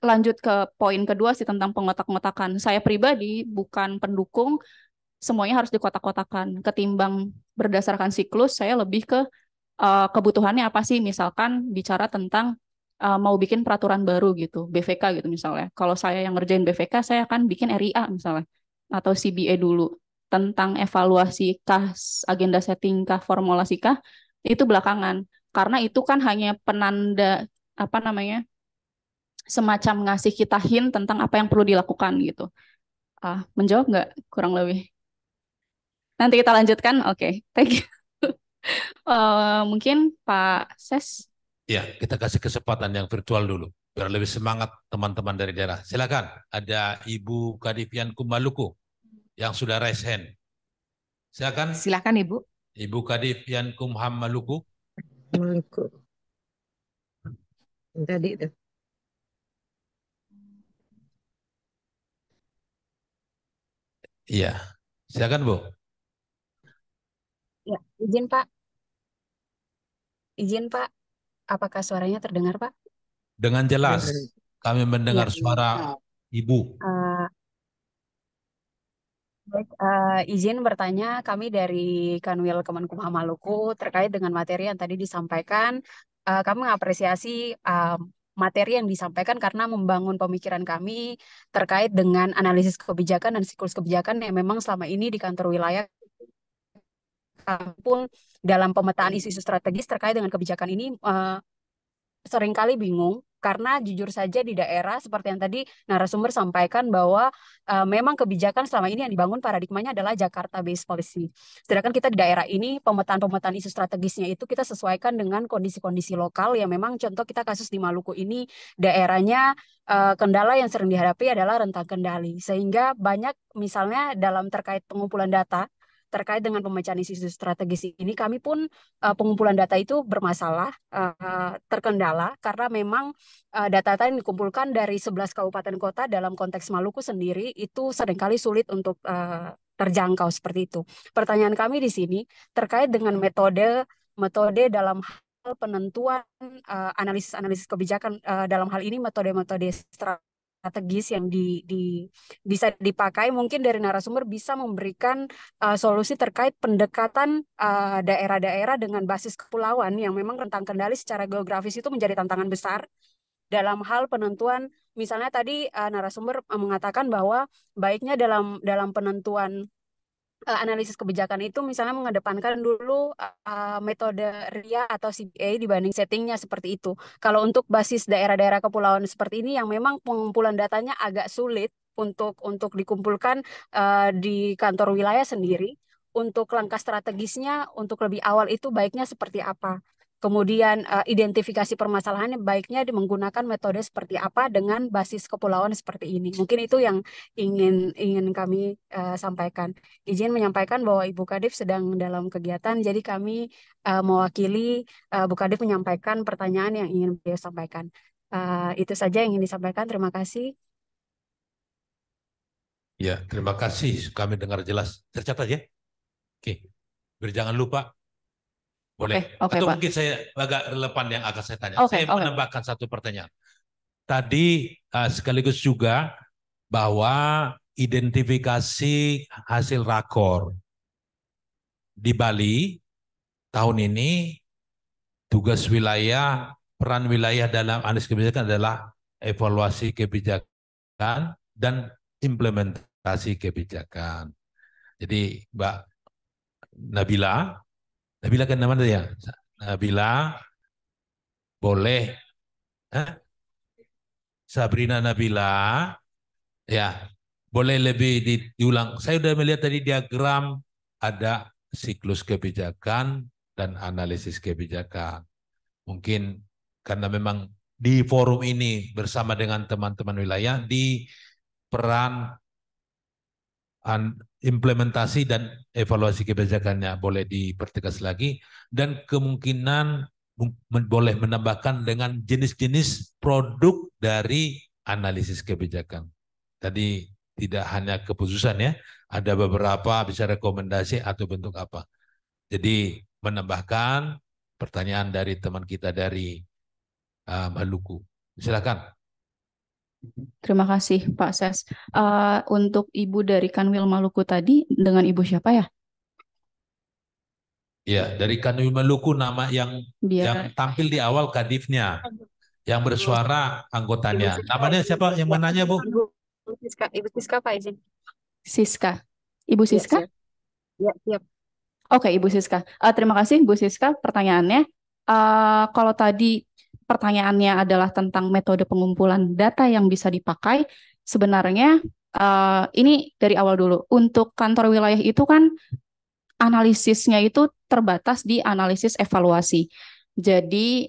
lanjut ke poin kedua sih tentang pengotak-ngotakan. Saya pribadi bukan pendukung semuanya harus dikotak-kotakan. Ketimbang berdasarkan siklus, saya lebih ke kebutuhannya apa sih? Misalkan bicara tentang mau bikin peraturan baru gitu, BVK gitu misalnya. Kalau saya yang ngerjain BVK, saya akan bikin RIA misalnya, atau CBA dulu. Tentang evaluasi kah, agenda setting kah, formulasi kah, itu belakangan. Karena itu kan hanya penanda, apa namanya, semacam ngasih kita hint tentang apa yang perlu dilakukan gitu. Menjawab nggak kurang lebih? Nanti kita lanjutkan. Oke, thank you. Mungkin Pak Ses.
Ya, kita kasih kesempatan yang virtual dulu biar lebih semangat teman-teman dari daerah. Silakan, ada Ibu Kadifian Kumaluku yang sudah raise hand. Silakan.
Silakan Ibu.
Ibu Kadifian Kumham Maluku.
Maluku. Tadi itu.
Iya, silakan Bu.
Ya, izin Pak. Izin Pak. Apakah suaranya terdengar Pak?
Dengan jelas kami mendengar
Ya.
suara Ibu.
Baik, izin bertanya, kami dari Kanwil Kemenkumham Maluku terkait dengan materi yang tadi disampaikan. Kami mengapresiasi materi yang disampaikan karena membangun pemikiran kami terkait dengan analisis kebijakan dan siklus kebijakan yang memang selama ini di kantor wilayah pun dalam pemetaan isu-isu strategis terkait dengan kebijakan ini seringkali bingung karena jujur saja di daerah seperti yang tadi narasumber sampaikan bahwa memang kebijakan selama ini yang dibangun paradigmanya adalah Jakarta based policy. Sedangkan kita di daerah ini pemetaan-pemetaan isu strategisnya itu kita sesuaikan dengan kondisi-kondisi lokal yang memang contoh kita kasus di Maluku ini daerahnya kendala yang sering dihadapi adalah rentang kendali sehingga banyak misalnya dalam terkait pengumpulan data terkait dengan pemecahan isu strategis ini, kami pun pengumpulan data itu bermasalah, terkendala, karena memang data-data yang dikumpulkan dari 11 kabupaten kota dalam konteks Maluku sendiri itu seringkali sulit untuk terjangkau seperti itu. Pertanyaan kami di sini terkait dengan metode dalam hal penentuan analisis-analisis kebijakan, dalam hal ini metode-metode strategis yang bisa dipakai, mungkin dari narasumber bisa memberikan solusi terkait pendekatan daerah-daerah dengan basis kepulauan yang memang rentang kendali secara geografis itu menjadi tantangan besar dalam hal penentuan. Misalnya tadi narasumber mengatakan bahwa baiknya dalam penentuan analisis kebijakan itu misalnya mengedepankan dulu metode RIA atau CBA dibanding settingnya seperti itu. Kalau untuk basis daerah-daerah kepulauan seperti ini yang memang pengumpulan datanya agak sulit untuk dikumpulkan di kantor wilayah sendiri, untuk langkah strategisnya untuk lebih awal itu baiknya seperti apa? Kemudian identifikasi permasalahannya baiknya menggunakan metode seperti apa dengan basis kepulauan seperti ini. Mungkin itu yang ingin kami sampaikan. Izin menyampaikan bahwa Ibu Kadif sedang dalam kegiatan, jadi kami mewakili Bu Kadif menyampaikan pertanyaan yang ingin beliau sampaikan. Itu saja yang ingin disampaikan. Terima kasih.
Ya, terima kasih. Kami dengar jelas. Tercatat ya. Oke. Jangan lupa. Boleh.
Oke,
Atau
Pak.
mungkin saya agak relevan yang akan saya tanya.
Oke,
Saya
oke.
menambahkan satu pertanyaan. Tadi sekaligus juga bahwa identifikasi hasil rakor di Bali tahun ini tugas wilayah, peran wilayah dalam analisis kebijakan adalah evaluasi kebijakan dan implementasi kebijakan. Jadi Mbak Nabila kan namanya ya? Nabila boleh Sabrina Nabila ya boleh lebih diulang. Saya sudah melihat tadi diagram ada siklus kebijakan dan analisis kebijakan. Mungkin karena memang di forum ini bersama dengan teman-teman wilayah di peran implementasi dan evaluasi kebijakannya boleh dipertegas lagi dan kemungkinan boleh menambahkan dengan jenis-jenis produk dari analisis kebijakan. Tadi tidak hanya keputusan ya, ada beberapa bisa rekomendasi atau bentuk apa. Jadi menambahkan pertanyaan dari teman kita dari Maluku. Silakan.
Terima kasih Pak Ses. Untuk Ibu dari Kanwil Maluku tadi dengan Ibu siapa ya?
Ya, dari Kanwil Maluku nama yang
Biar
tampil di awal kadifnya, yang bersuara anggotanya. Namanya siapa yang mananya, Bu?
Ibu Siska Pak izin.
Siska. Ibu
Ya,
Siska?
siap. Ya, siap.
Oke, Ibu Siska. Terima kasih, Bu Siska, pertanyaannya. Kalau tadi pertanyaannya adalah tentang metode pengumpulan data yang bisa dipakai, sebenarnya ini dari awal dulu. Untuk kantor wilayah itu kan analisisnya itu terbatas di analisis evaluasi. Jadi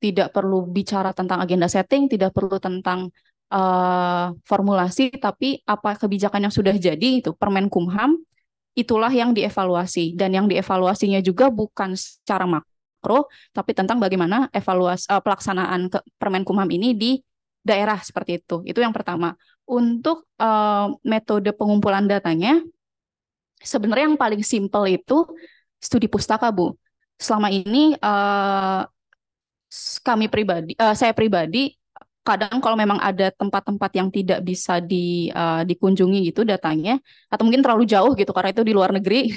tidak perlu bicara tentang agenda setting, tidak perlu tentang formulasi, tapi apa kebijakan yang sudah jadi itu Permenkumham itulah yang dievaluasi, dan yang dievaluasinya juga bukan secara makro tapi tentang bagaimana evaluasi pelaksanaan Permenkumham ini di daerah seperti itu. Itu yang pertama. Untuk metode pengumpulan datanya sebenarnya yang paling simpel itu studi pustaka, Bu. Selama ini saya pribadi kadang kalau memang ada tempat-tempat yang tidak bisa dikunjungi gitu datanya, atau mungkin terlalu jauh gitu karena itu di luar negeri,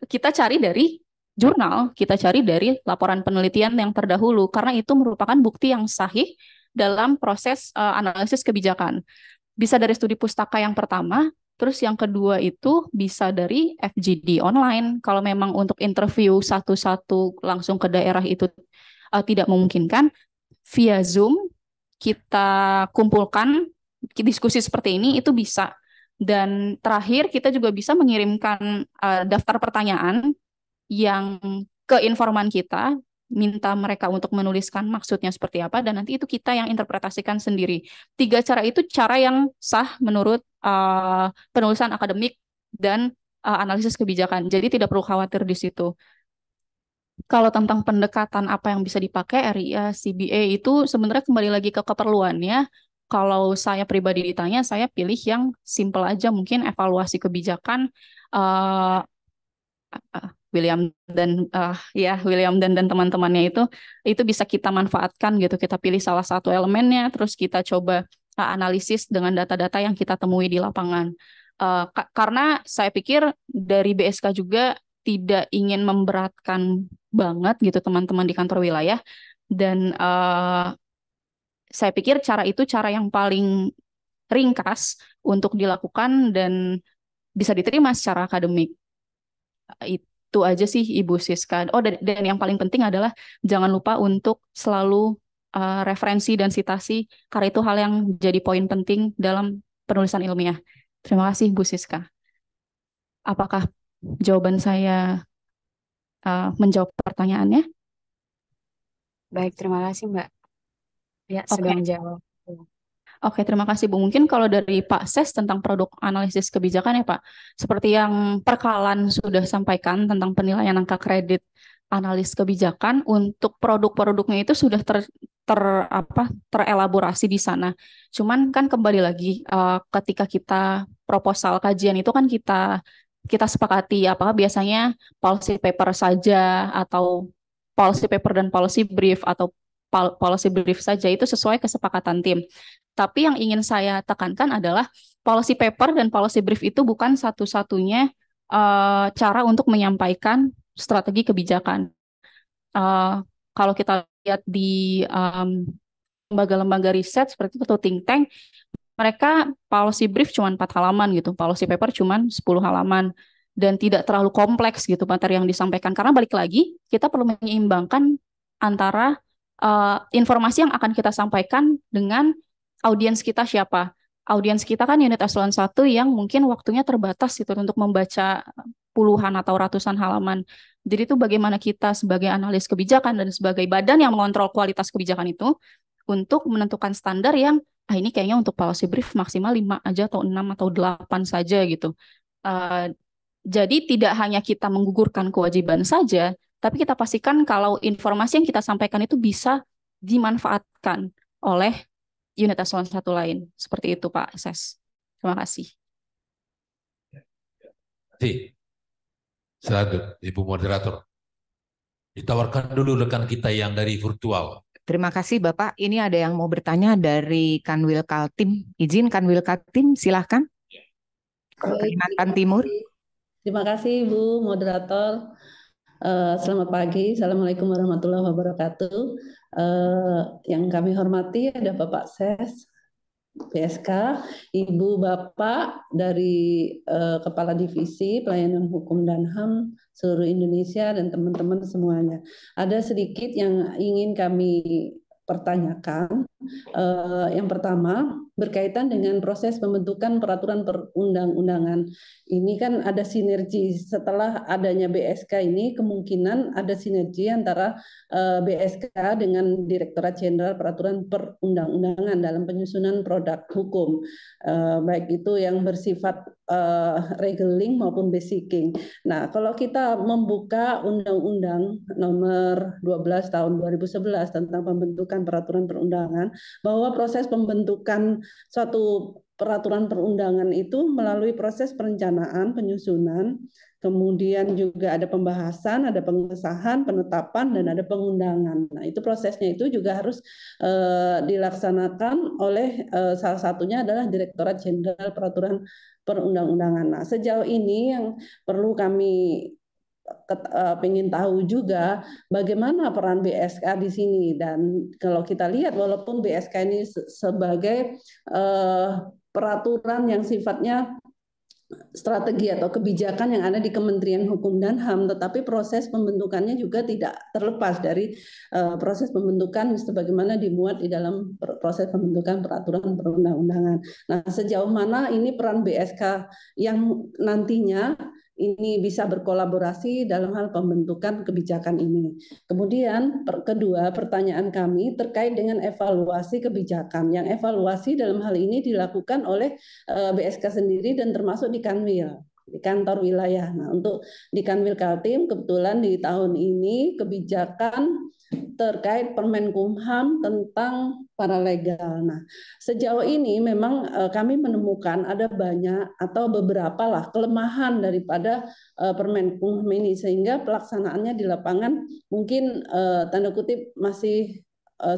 kita cari dari jurnal, kita cari dari laporan penelitian yang terdahulu, karena itu merupakan bukti yang sahih dalam proses analisis kebijakan. Bisa dari studi pustaka yang pertama, terus yang kedua itu bisa dari FGD online. Kalau memang untuk interview satu-satu langsung ke daerah itu tidak memungkinkan, via Zoom kita kumpulkan diskusi seperti ini itu bisa. Dan terakhir kita juga bisa mengirimkan daftar pertanyaan yang ke informan kita, minta mereka untuk menuliskan maksudnya seperti apa, dan nanti itu kita yang interpretasikan sendiri. 3 cara itu cara yang sah menurut penulisan akademik dan analisis kebijakan. Jadi tidak perlu khawatir di situ. Kalau tentang pendekatan apa yang bisa dipakai RIA, CBA itu sebenarnya kembali lagi ke keperluannya. Kalau saya pribadi ditanya, saya pilih yang simple aja, mungkin evaluasi kebijakan uh, William dan teman-temannya itu bisa kita manfaatkan gitu. Kita pilih salah satu elemennya, terus kita coba analisis dengan data-data yang kita temui di lapangan. Karena saya pikir dari BSK juga tidak ingin memberatkan banget gitu teman-teman di kantor wilayah, dan saya pikir cara itu cara yang paling ringkas untuk dilakukan dan bisa diterima secara akademik. Itu aja sih Ibu Siska. Oh, dan yang paling penting adalah jangan lupa untuk selalu referensi dan sitasi, karena itu hal yang jadi poin penting dalam penulisan ilmiah. Terima kasih Bu Siska. Apakah jawaban saya menjawab pertanyaannya?
Baik, terima kasih Mbak. Ya,
Oke.
sudah menjawab.
Oke, terima kasih Bu. Mungkin kalau dari Pak Ses tentang produk analisis kebijakan ya Pak, seperti yang Perkalan sudah sampaikan tentang penilaian angka kredit analis kebijakan, untuk produk-produknya itu sudah terelaborasi di sana. Cuman kan kembali lagi ketika kita proposal kajian itu kan kita sepakati apakah biasanya policy paper saja atau policy paper dan policy brief atau policy brief saja, itu sesuai kesepakatan tim. Tapi yang ingin saya tekankan adalah policy paper dan policy brief itu bukan satu-satunya cara untuk menyampaikan strategi kebijakan. Kalau kita lihat di lembaga-lembaga riset seperti itu atau think tank, mereka policy brief cuma 4 halaman gitu, policy paper cuma 10 halaman, dan tidak terlalu kompleks gitu materi yang disampaikan. Karena balik lagi, kita perlu menyeimbangkan antara informasi yang akan kita sampaikan dengan audiens kita siapa. Audiens kita kan unit eselon 1 yang mungkin waktunya terbatas gitu untuk membaca puluhan atau ratusan halaman. Jadi itu bagaimana kita sebagai analis kebijakan dan sebagai badan yang mengontrol kualitas kebijakan itu untuk menentukan standar yang ini kayaknya untuk policy brief maksimal 5 aja atau 6 atau 8 saja gitu. Jadi tidak hanya kita menggugurkan kewajiban saja, tapi kita pastikan kalau informasi yang kita sampaikan itu bisa dimanfaatkan oleh unit eselon 1 lain. Seperti itu Pak Ses. Terima kasih.
Silakan Ibu Moderator. Ditawarkan dulu rekan kita yang dari virtual.
Terima kasih Bapak. Ini ada yang mau bertanya dari Kanwil Kaltim. Izin Kanwil Kaltim, silahkan.
Baik,
Kalimantan Timur.
terima kasih Ibu Moderator. Selamat pagi, Assalamualaikum warahmatullahi wabarakatuh. Yang kami hormati ada Bapak Ses, PSK, Ibu Bapak dari Kepala Divisi Pelayanan Hukum dan HAM seluruh Indonesia dan teman-teman semuanya. Ada sedikit yang ingin kami pertanyakan. Yang pertama berkaitan dengan proses pembentukan peraturan perundang-undangan. Ini kan ada sinergi setelah adanya BSK ini, kemungkinan ada sinergi antara BSK dengan Direktorat Jenderal Peraturan Perundang-undangan dalam penyusunan produk hukum, baik itu yang bersifat regeling maupun basicing. Nah, kalau kita membuka Undang-Undang Nomor 12 Tahun 2011 tentang pembentukan peraturan perundangan, bahwa proses pembentukan suatu peraturan perundangan itu melalui proses perencanaan, penyusunan, kemudian juga ada pembahasan, ada pengesahan, penetapan, dan ada pengundangan. Nah, itu prosesnya itu juga harus dilaksanakan oleh salah satunya adalah Direktorat Jenderal Peraturan Perundang-undangan. Nah, sejauh ini yang perlu kami ingin tahu juga bagaimana peran BSK di sini. Dan kalau kita lihat walaupun BSK ini sebagai peraturan yang sifatnya strategi atau kebijakan yang ada di Kementerian Hukum dan HAM, tetapi proses pembentukannya juga tidak terlepas dari proses pembentukan sebagaimana dimuat di dalam proses pembentukan peraturan perundang-undangan. Nah, sejauh mana ini peran BSK yang nantinya ini bisa berkolaborasi dalam hal pembentukan kebijakan ini. Kemudian kedua, pertanyaan kami terkait dengan evaluasi kebijakan. Yang evaluasi dalam hal ini dilakukan oleh BSK sendiri dan termasuk di Kanwil, di kantor wilayah. Nah, untuk di Kanwil Kaltim kebetulan di tahun ini kebijakan terkait Permenkumham tentang paralegal. Nah, sejauh ini memang kami menemukan ada banyak atau beberapa lah kelemahan daripada Permenkumham ini, sehingga pelaksanaannya di lapangan mungkin tanda kutip masih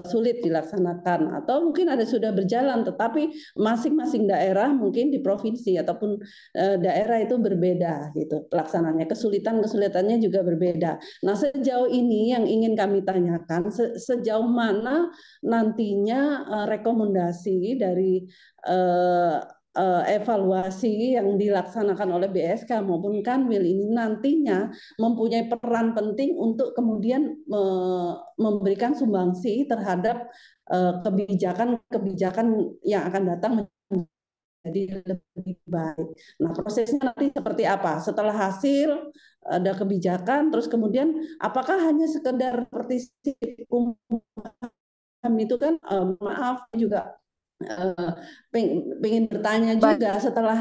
sulit dilaksanakan, atau mungkin ada sudah berjalan tetapi masing-masing daerah mungkin di provinsi ataupun daerah itu berbeda gitu pelaksananya, kesulitannya juga berbeda. Nah, sejauh ini yang ingin kami tanyakan, sejauh mana nantinya rekomendasi dari evaluasi yang dilaksanakan oleh BSK maupun Kanwil ini nantinya mempunyai peran penting untuk kemudian memberikan sumbangsi terhadap kebijakan-kebijakan yang akan datang menjadi lebih baik. Nah, prosesnya nanti seperti apa? Setelah hasil ada kebijakan, terus kemudian apakah hanya sekedar partisip itu kan maaf juga pengen bertanya juga setelah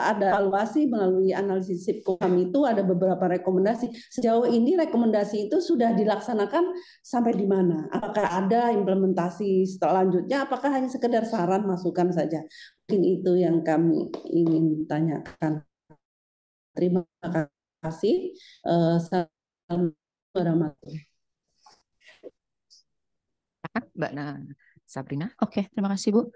ada evaluasi melalui analisis SIPKOM itu ada beberapa rekomendasi. Sejauh ini rekomendasi itu sudah dilaksanakan sampai di mana? Apakah ada implementasi selanjutnya? Apakah hanya sekedar saran masukan saja? Mungkin itu yang kami ingin tanyakan. Terima kasih. Assalamualaikum warahmatullahi wabarakatuh.
Mbak Sabrina.
Oke, terima kasih Bu.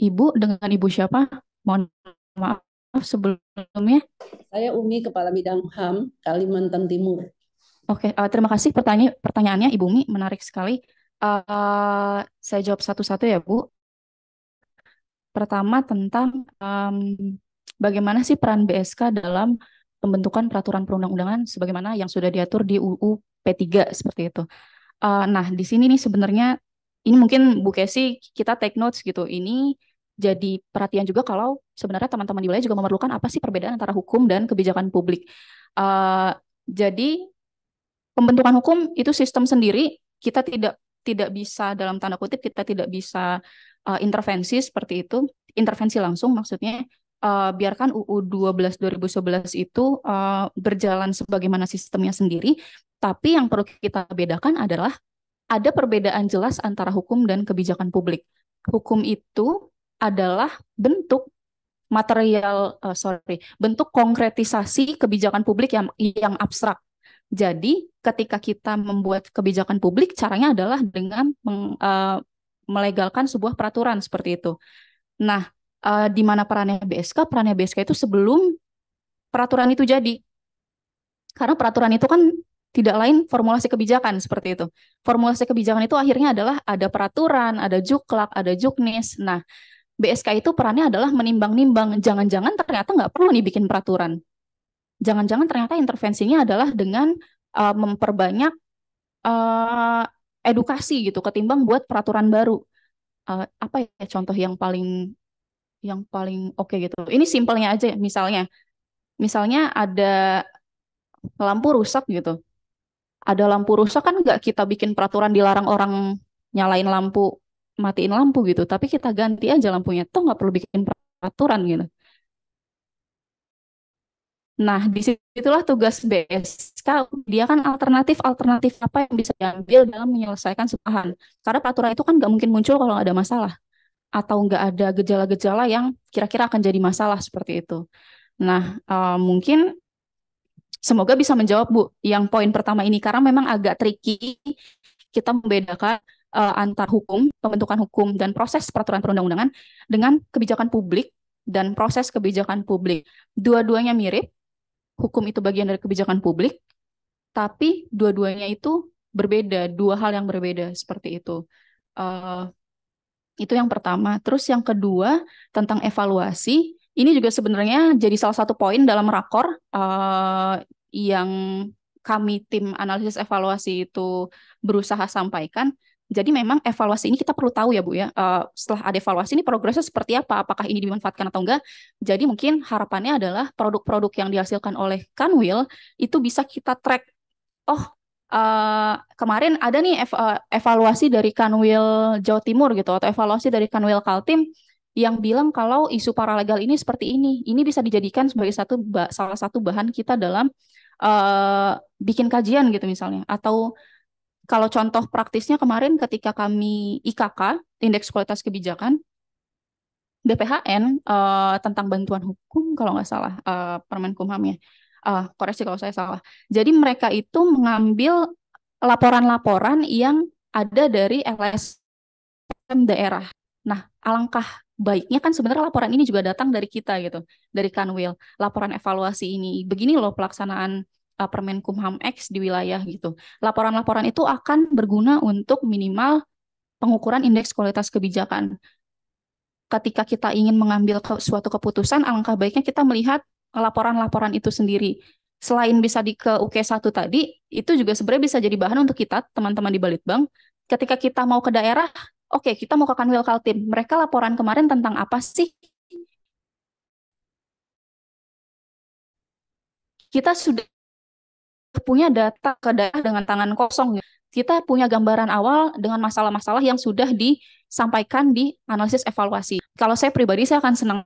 Ibu dengan Ibu siapa? Mohon maaf sebelumnya.
Saya Umi, Kepala Bidang HAM Kalimantan Timur.
Oke, terima kasih pertanyaannya Ibu Umi, menarik sekali. Saya jawab satu-satu ya Bu. Pertama tentang bagaimana sih peran BSK dalam pembentukan peraturan perundang-undangan sebagaimana yang sudah diatur di UU P3 seperti itu. Nah, di sini nih sebenarnya ini mungkin Bu Kesi kita take notes gitu. Ini jadi perhatian juga kalau sebenarnya teman-teman di wilayah juga memerlukan apa sih perbedaan antara hukum dan kebijakan publik. Jadi pembentukan hukum itu sistem sendiri, kita tidak bisa dalam tanda kutip kita tidak bisa intervensi seperti itu, intervensi langsung maksudnya. Biarkan UU 12 2011 itu berjalan sebagaimana sistemnya sendiri, tapi yang perlu kita bedakan adalah ada perbedaan jelas antara hukum dan kebijakan publik. Hukum itu adalah bentuk bentuk konkretisasi kebijakan publik yang abstrak. Jadi ketika kita membuat kebijakan publik, caranya adalah dengan melegalkan sebuah peraturan seperti itu. Nah, di mana perannya BSK? Perannya BSK itu sebelum peraturan itu jadi. Karena peraturan itu kan tidak lain formulasi kebijakan seperti itu. Formulasi kebijakan itu akhirnya adalah ada peraturan, ada juklak, ada juknis. Nah, BSK itu perannya adalah menimbang-nimbang. Jangan-jangan ternyata nggak perlu nih bikin peraturan. Jangan-jangan ternyata intervensinya adalah dengan memperbanyak edukasi gitu, ketimbang buat peraturan baru. Apa ya contoh yang paling oke gitu. Ini simpelnya aja, misalnya ada lampu rusak gitu. Ada lampu rusak kan nggak kita bikin peraturan dilarang orang nyalain lampu, matiin lampu gitu. Tapi kita ganti aja lampunya. Toh nggak perlu bikin peraturan gitu. Nah, disitulah tugas BSK. Dia kan alternatif apa yang bisa diambil dalam menyelesaikan sebahan. Karena peraturan itu kan nggak mungkin muncul kalau nggak ada masalah. Atau nggak ada gejala-gejala yang kira-kira akan jadi masalah seperti itu. Nah, mungkin semoga bisa menjawab Bu yang poin pertama ini, karena memang agak tricky kita membedakan antar hukum, pembentukan hukum dan proses peraturan perundang-undangan dengan kebijakan publik dan proses kebijakan publik. Dua-duanya mirip, hukum itu bagian dari kebijakan publik, tapi dua-duanya itu berbeda, dua hal yang berbeda seperti itu. Itu yang pertama. Terus yang kedua tentang evaluasi. Ini juga sebenarnya jadi salah satu poin dalam rakor yang kami tim analisis evaluasi itu berusaha sampaikan. Jadi memang evaluasi ini kita perlu tahu ya Bu ya. Setelah ada evaluasi ini progresnya seperti apa? Apakah ini dimanfaatkan atau enggak? Jadi mungkin harapannya adalah produk-produk yang dihasilkan oleh Kanwil itu bisa kita track. Oh, kemarin ada nih evaluasi dari Kanwil Jawa Timur gitu, atau evaluasi dari Kanwil Kaltim yang bilang kalau isu paralegal ini seperti ini. Ini bisa dijadikan sebagai salah satu bahan kita dalam bikin kajian gitu misalnya. Atau kalau contoh praktisnya kemarin ketika kami IKK, Indeks Kualitas Kebijakan, BPHN tentang bantuan hukum kalau nggak salah, Permenkumham ya. Koreksi kalau saya salah. Jadi mereka itu mengambil laporan-laporan yang ada dari LSM daerah. Nah, alangkah baiknya kan sebenarnya laporan ini juga datang dari kita gitu, dari Kanwil. Laporan evaluasi ini, begini loh pelaksanaan Permenkumham X di wilayah gitu. Laporan-laporan itu akan berguna untuk minimal pengukuran indeks kualitas kebijakan. Ketika kita ingin mengambil suatu keputusan, alangkah baiknya kita melihat laporan-laporan itu sendiri. Selain bisa ke UK1 tadi, itu juga sebenarnya bisa jadi bahan untuk kita, teman-teman di Balitbang. Ketika kita mau ke daerah, oke, kita mau ke Kanwil Kaltim. Mereka laporan kemarin tentang apa sih? Kita sudah punya data ke daerah dengan tangan kosong. Kita punya gambaran awal dengan masalah-masalah yang sudah disampaikan di analisis evaluasi. Kalau saya pribadi, saya akan senang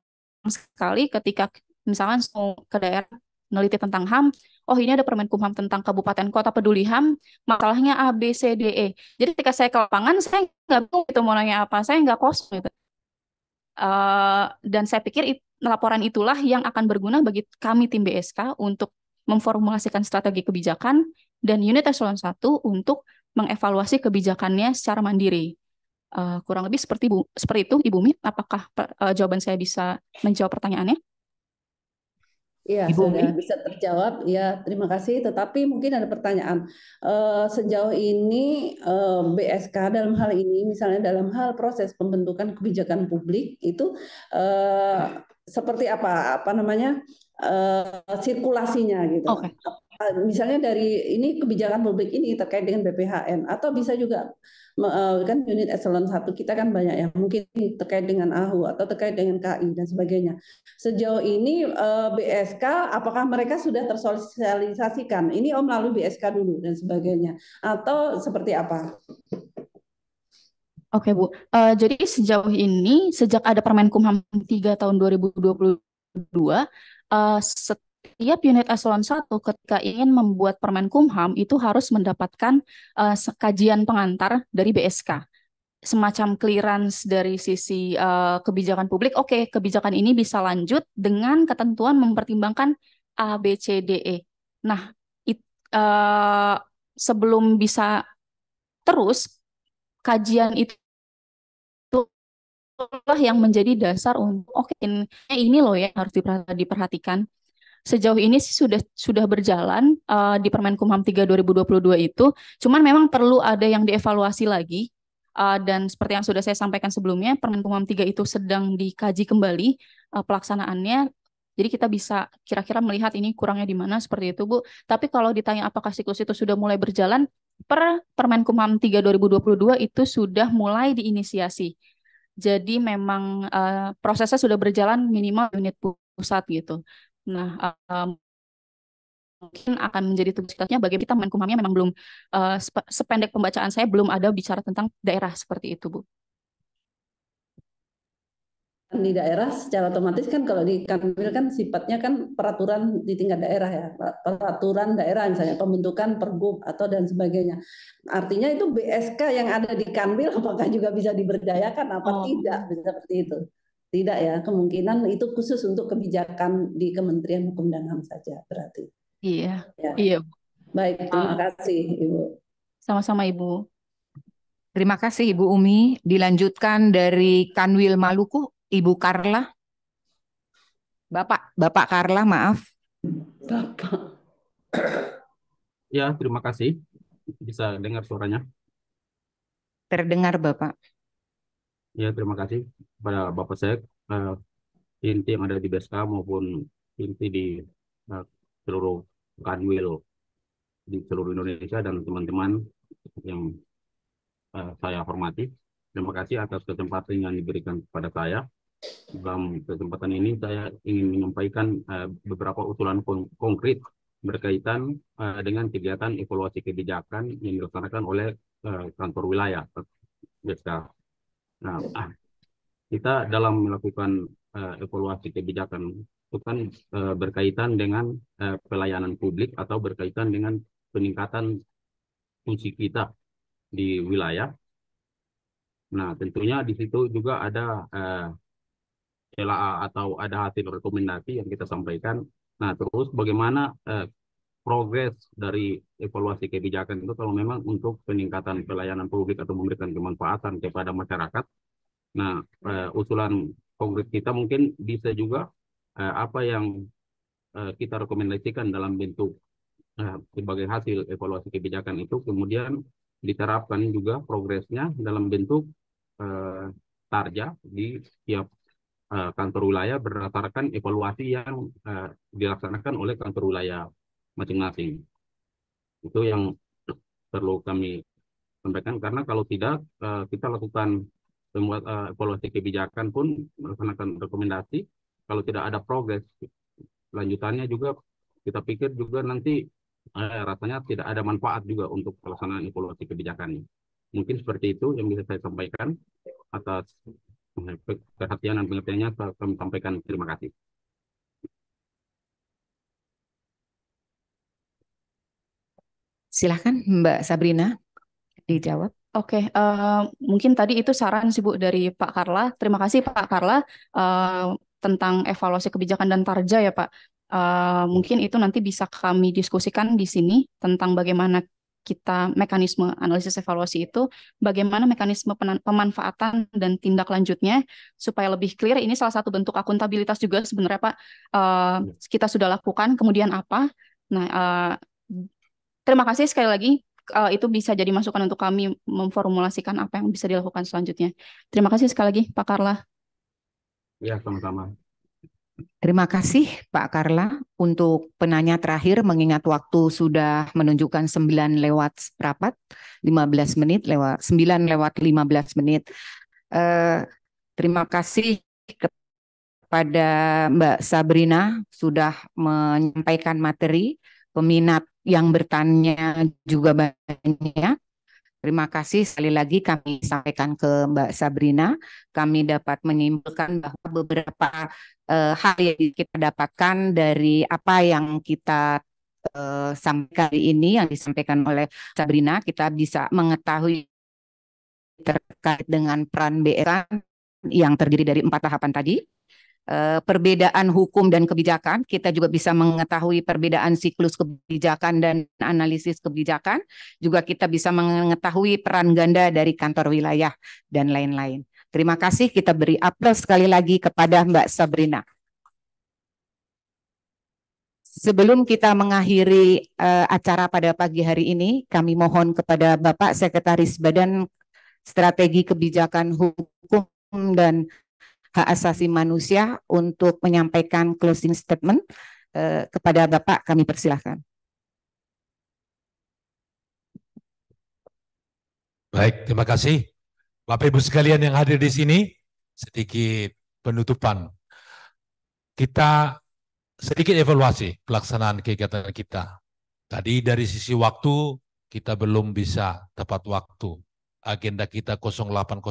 sekali ketika misalkan ke daerah meneliti tentang HAM, oh ini ada Permenkumham tentang kabupaten kota peduli HAM, masalahnya A, B, C, D, E. Jadi ketika saya ke lapangan, saya nggak bingung gitu mau nanya apa, saya nggak kosong gitu. Dan saya pikir laporan itulah yang akan berguna bagi kami tim BSK untuk memformulasikan strategi kebijakan dan unit eselon 1 untuk mengevaluasi kebijakannya secara mandiri. Kurang lebih seperti itu, Ibu Mi. Apakah jawaban saya bisa menjawab pertanyaannya?
Iya, sudah bisa terjawab. Ya, terima kasih. Tetapi mungkin ada pertanyaan. Sejauh ini BSK dalam hal ini, misalnya dalam hal proses pembentukan kebijakan publik itu seperti apa namanya sirkulasinya gitu.
Okay.
Misalnya dari ini kebijakan publik ini terkait dengan BPHN atau bisa juga kan unit eselon 1 kita kan banyak ya, mungkin terkait dengan AHU atau terkait dengan KI dan sebagainya. Sejauh ini BSK apakah mereka sudah tersosialisasikan? Ini melalui BSK dulu dan sebagainya atau seperti apa?
Oke Bu, jadi sejauh ini sejak ada Permenkumham 3 tahun 2022, setiap unit eselon 1 ketika ingin membuat Permenkumham itu harus mendapatkan kajian pengantar dari BSK. Semacam clearance dari sisi kebijakan publik. Oke, kebijakan ini bisa lanjut dengan ketentuan mempertimbangkan A, B, C, D, E. Nah, eh, sebelum bisa terus, kajian itu itulah yang menjadi dasar untuk oke ini loh ya harus diperhatikan. Sejauh ini sih sudah berjalan di Permenkumham 3 2022 itu, cuman memang perlu ada yang dievaluasi lagi. Dan seperti yang sudah saya sampaikan sebelumnya, Permenkumham 3 itu sedang dikaji kembali pelaksanaannya. Jadi kita bisa kira-kira melihat ini kurangnya di mana seperti itu, Bu. Tapi kalau ditanya apakah siklus itu sudah mulai berjalan, Permenkumham 3 2022 itu sudah mulai diinisiasi. Jadi memang prosesnya sudah berjalan minimal unit pusat gitu. Nah, mungkin akan menjadi tugas kita bagaimana kita Menkumhamnya memang belum sependek pembacaan saya belum ada bicara tentang daerah seperti itu, Bu.
Di daerah secara otomatis kan kalau di Kanwil kan sifatnya kan peraturan di tingkat daerah ya, peraturan daerah misalnya pembentukan pergub atau dan sebagainya. Artinya itu BSK yang ada di Kanwil apakah juga bisa diberdayakan apa tidak bisa seperti itu. Tidak ya, kemungkinan itu khusus untuk kebijakan di Kementerian Hukum dan HAM saja berarti.
Iya.
Ya.
Iya.
Baik, terima kasih Ibu.
Sama-sama Ibu.
Terima kasih Ibu Umi. Dilanjutkan dari Kanwil Maluku, Ibu Karla. Bapak Karla, maaf.
Bapak.
Ya, terima kasih. Bisa dengar suaranya?
Terdengar Bapak.
Ya, terima kasih kepada Bapak Sek, inti yang ada di BSK maupun inti di seluruh Kanwil di seluruh Indonesia dan teman-teman yang saya hormati. Terima kasih atas kesempatan yang diberikan kepada saya. Dalam kesempatan ini saya ingin menyampaikan beberapa usulan konkret berkaitan dengan kegiatan evaluasi kebijakan yang dilaksanakan oleh kantor wilayah BSK. Nah, kita dalam melakukan evaluasi kebijakan itu kan berkaitan dengan pelayanan publik atau berkaitan dengan peningkatan fungsi kita di wilayah. Nah, tentunya di situ juga ada LAA atau ada hasil rekomendasi yang kita sampaikan. Nah, terus bagaimana progres dari evaluasi kebijakan itu kalau memang untuk peningkatan pelayanan publik atau memberikan kemanfaatan kepada masyarakat. Nah, usulan konkret kita mungkin bisa juga apa yang kita rekomendasikan dalam bentuk sebagai hasil evaluasi kebijakan itu kemudian diterapkan juga progresnya dalam bentuk tarja di setiap kantor wilayah berdasarkan evaluasi yang dilaksanakan oleh kantor wilayah masing-masing. Itu yang perlu kami sampaikan karena kalau tidak kita lakukan evaluasi kebijakan pun melaksanakan rekomendasi, kalau tidak ada progres lanjutannya juga kita pikir juga nanti rasanya tidak ada manfaat juga untuk pelaksanaan evaluasi kebijakannya. Mungkin seperti itu yang bisa saya sampaikan. Atas perhatian dan pengertiannya kami sampaikan terima kasih.
Silahkan Mbak Sabrina dijawab.
Oke, mungkin tadi itu saran sih Bu dari Pak Karla. Terima kasih Pak Karla tentang evaluasi kebijakan dan tarja ya Pak. Mungkin itu nanti bisa kami diskusikan di sini tentang bagaimana kita mekanisme analisis evaluasi itu, bagaimana mekanisme pemanfaatan dan tindak lanjutnya supaya lebih clear. Ini salah satu bentuk akuntabilitas juga sebenarnya Pak. Kita sudah lakukan, kemudian apa? Nah, terima kasih sekali lagi. Itu bisa jadi masukan untuk kami memformulasikan apa yang bisa dilakukan selanjutnya. Terima kasih sekali lagi Pak Karla.
Ya, sama-sama.
Terima kasih Pak Karla untuk penanya terakhir mengingat waktu sudah menunjukkan 9 lewat seperempat, 15 menit lewat 9 lewat 15 menit. Terima kasih kepada Mbak Sabrina sudah menyampaikan materi, peminat yang bertanya juga banyak. Terima kasih sekali lagi kami sampaikan ke Mbak Sabrina. Kami dapat menyimpulkan bahwa beberapa hal yang kita dapatkan dari apa yang kita sampaikan kali ini yang disampaikan oleh Sabrina, kita bisa mengetahui terkait dengan peran BSK yang terdiri dari 4 tahapan tadi. perbedaan hukum dan kebijakan, kita juga bisa mengetahui perbedaan siklus kebijakan dan analisis kebijakan, juga kita bisa mengetahui peran ganda dari kantor wilayah dan lain-lain. Terima kasih, kita beri aplaus sekali lagi kepada Mbak Sabrina. Sebelum kita mengakhiri acara pada pagi hari ini, kami mohon kepada Bapak Sekretaris Badan Strategi Kebijakan Hukum dan Hak Asasi Manusia untuk menyampaikan closing statement. Kepada Bapak kami persilahkan.
Baik, terima kasih. Bapak Ibu sekalian yang hadir di sini, sedikit penutupan. Kita sedikit evaluasi pelaksanaan kegiatan kita. Tadi dari sisi waktu, kita belum bisa tepat waktu. Agenda kita 08.00,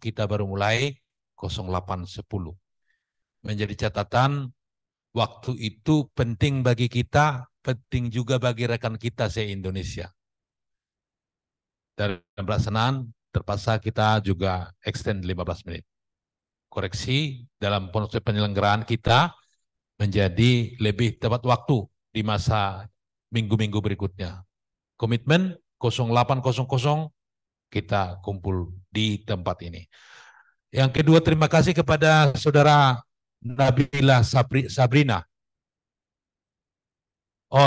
kita baru mulai 08.10. Menjadi catatan, waktu itu penting bagi kita, penting juga bagi rekan kita se-Indonesia. Dalam pelaksanaan, terpaksa kita juga extend 15 menit. Koreksi dalam proses penyelenggaraan kita menjadi lebih tepat waktu di masa minggu-minggu berikutnya. Komitmen 08.00 kita kumpul di tempat ini. Yang kedua, terima kasih kepada Saudara Nabila Sabrina.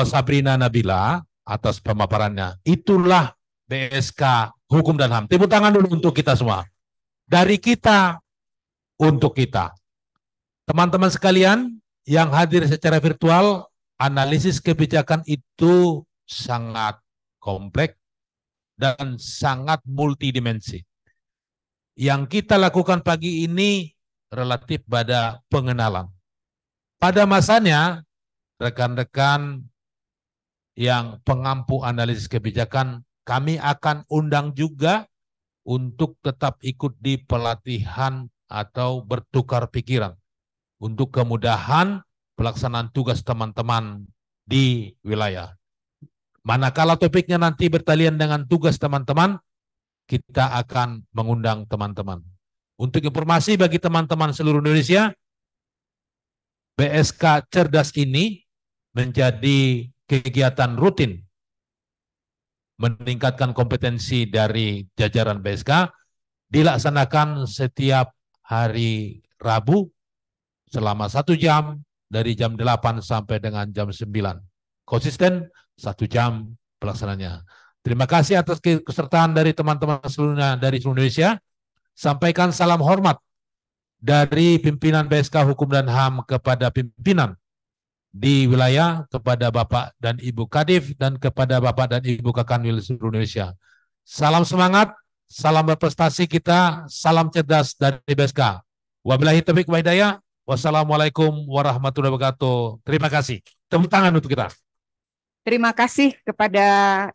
Sabrina Nabila atas pemaparannya. Itulah BSK Hukum dan HAM. Tepuk tangan dulu untuk kita semua. Dari kita untuk kita. Teman-teman sekalian yang hadir secara virtual, analisis kebijakan itu sangat kompleks dan sangat multidimensi. Yang kita lakukan pagi ini relatif pada pengenalan. Pada masanya, rekan-rekan yang pengampu analisis kebijakan, kami akan undang juga untuk tetap ikut di pelatihan atau bertukar pikiran untuk kemudahan pelaksanaan tugas teman-teman di wilayah. Manakala topiknya nanti bertalian dengan tugas teman-teman, kita akan mengundang teman-teman. Untuk informasi bagi teman-teman seluruh Indonesia, BSK Cerdas ini menjadi kegiatan rutin meningkatkan kompetensi dari jajaran BSK, dilaksanakan setiap hari Rabu selama 1 jam dari jam 8 sampai dengan jam 9. Konsisten 1 jam pelaksananya. Terima kasih atas kesertaan dari teman-teman seluruhnya dari seluruh Indonesia. Sampaikan salam hormat dari pimpinan BSK Hukum dan HAM kepada pimpinan di wilayah, kepada Bapak dan Ibu Kadif, dan kepada Bapak dan Ibu Kakanwil seluruh Indonesia. Salam semangat, salam berprestasi kita, salam cerdas dari BSK. Wabillahi taufiq wal hidayah. Wassalamualaikum warahmatullahi wabarakatuh. Terima kasih. Tepuk tangan untuk kita.
Terima kasih kepada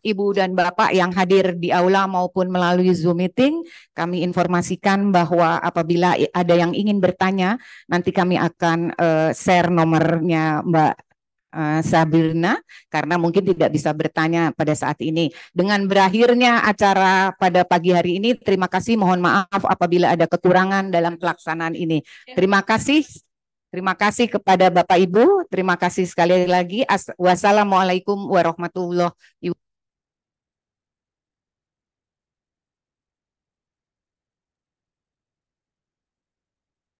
Ibu dan Bapak yang hadir di aula maupun melalui Zoom meeting. Kami informasikan bahwa apabila ada yang ingin bertanya, nanti kami akan share nomornya Mbak Sabrina, karena mungkin tidak bisa bertanya pada saat ini. Dengan berakhirnya acara pada pagi hari ini, terima kasih, mohon maaf apabila ada kekurangan dalam pelaksanaan ini. Terima kasih. Terima kasih kepada Bapak Ibu, terima kasih sekali lagi. Wassalamualaikum warahmatullahi wabarakatuh.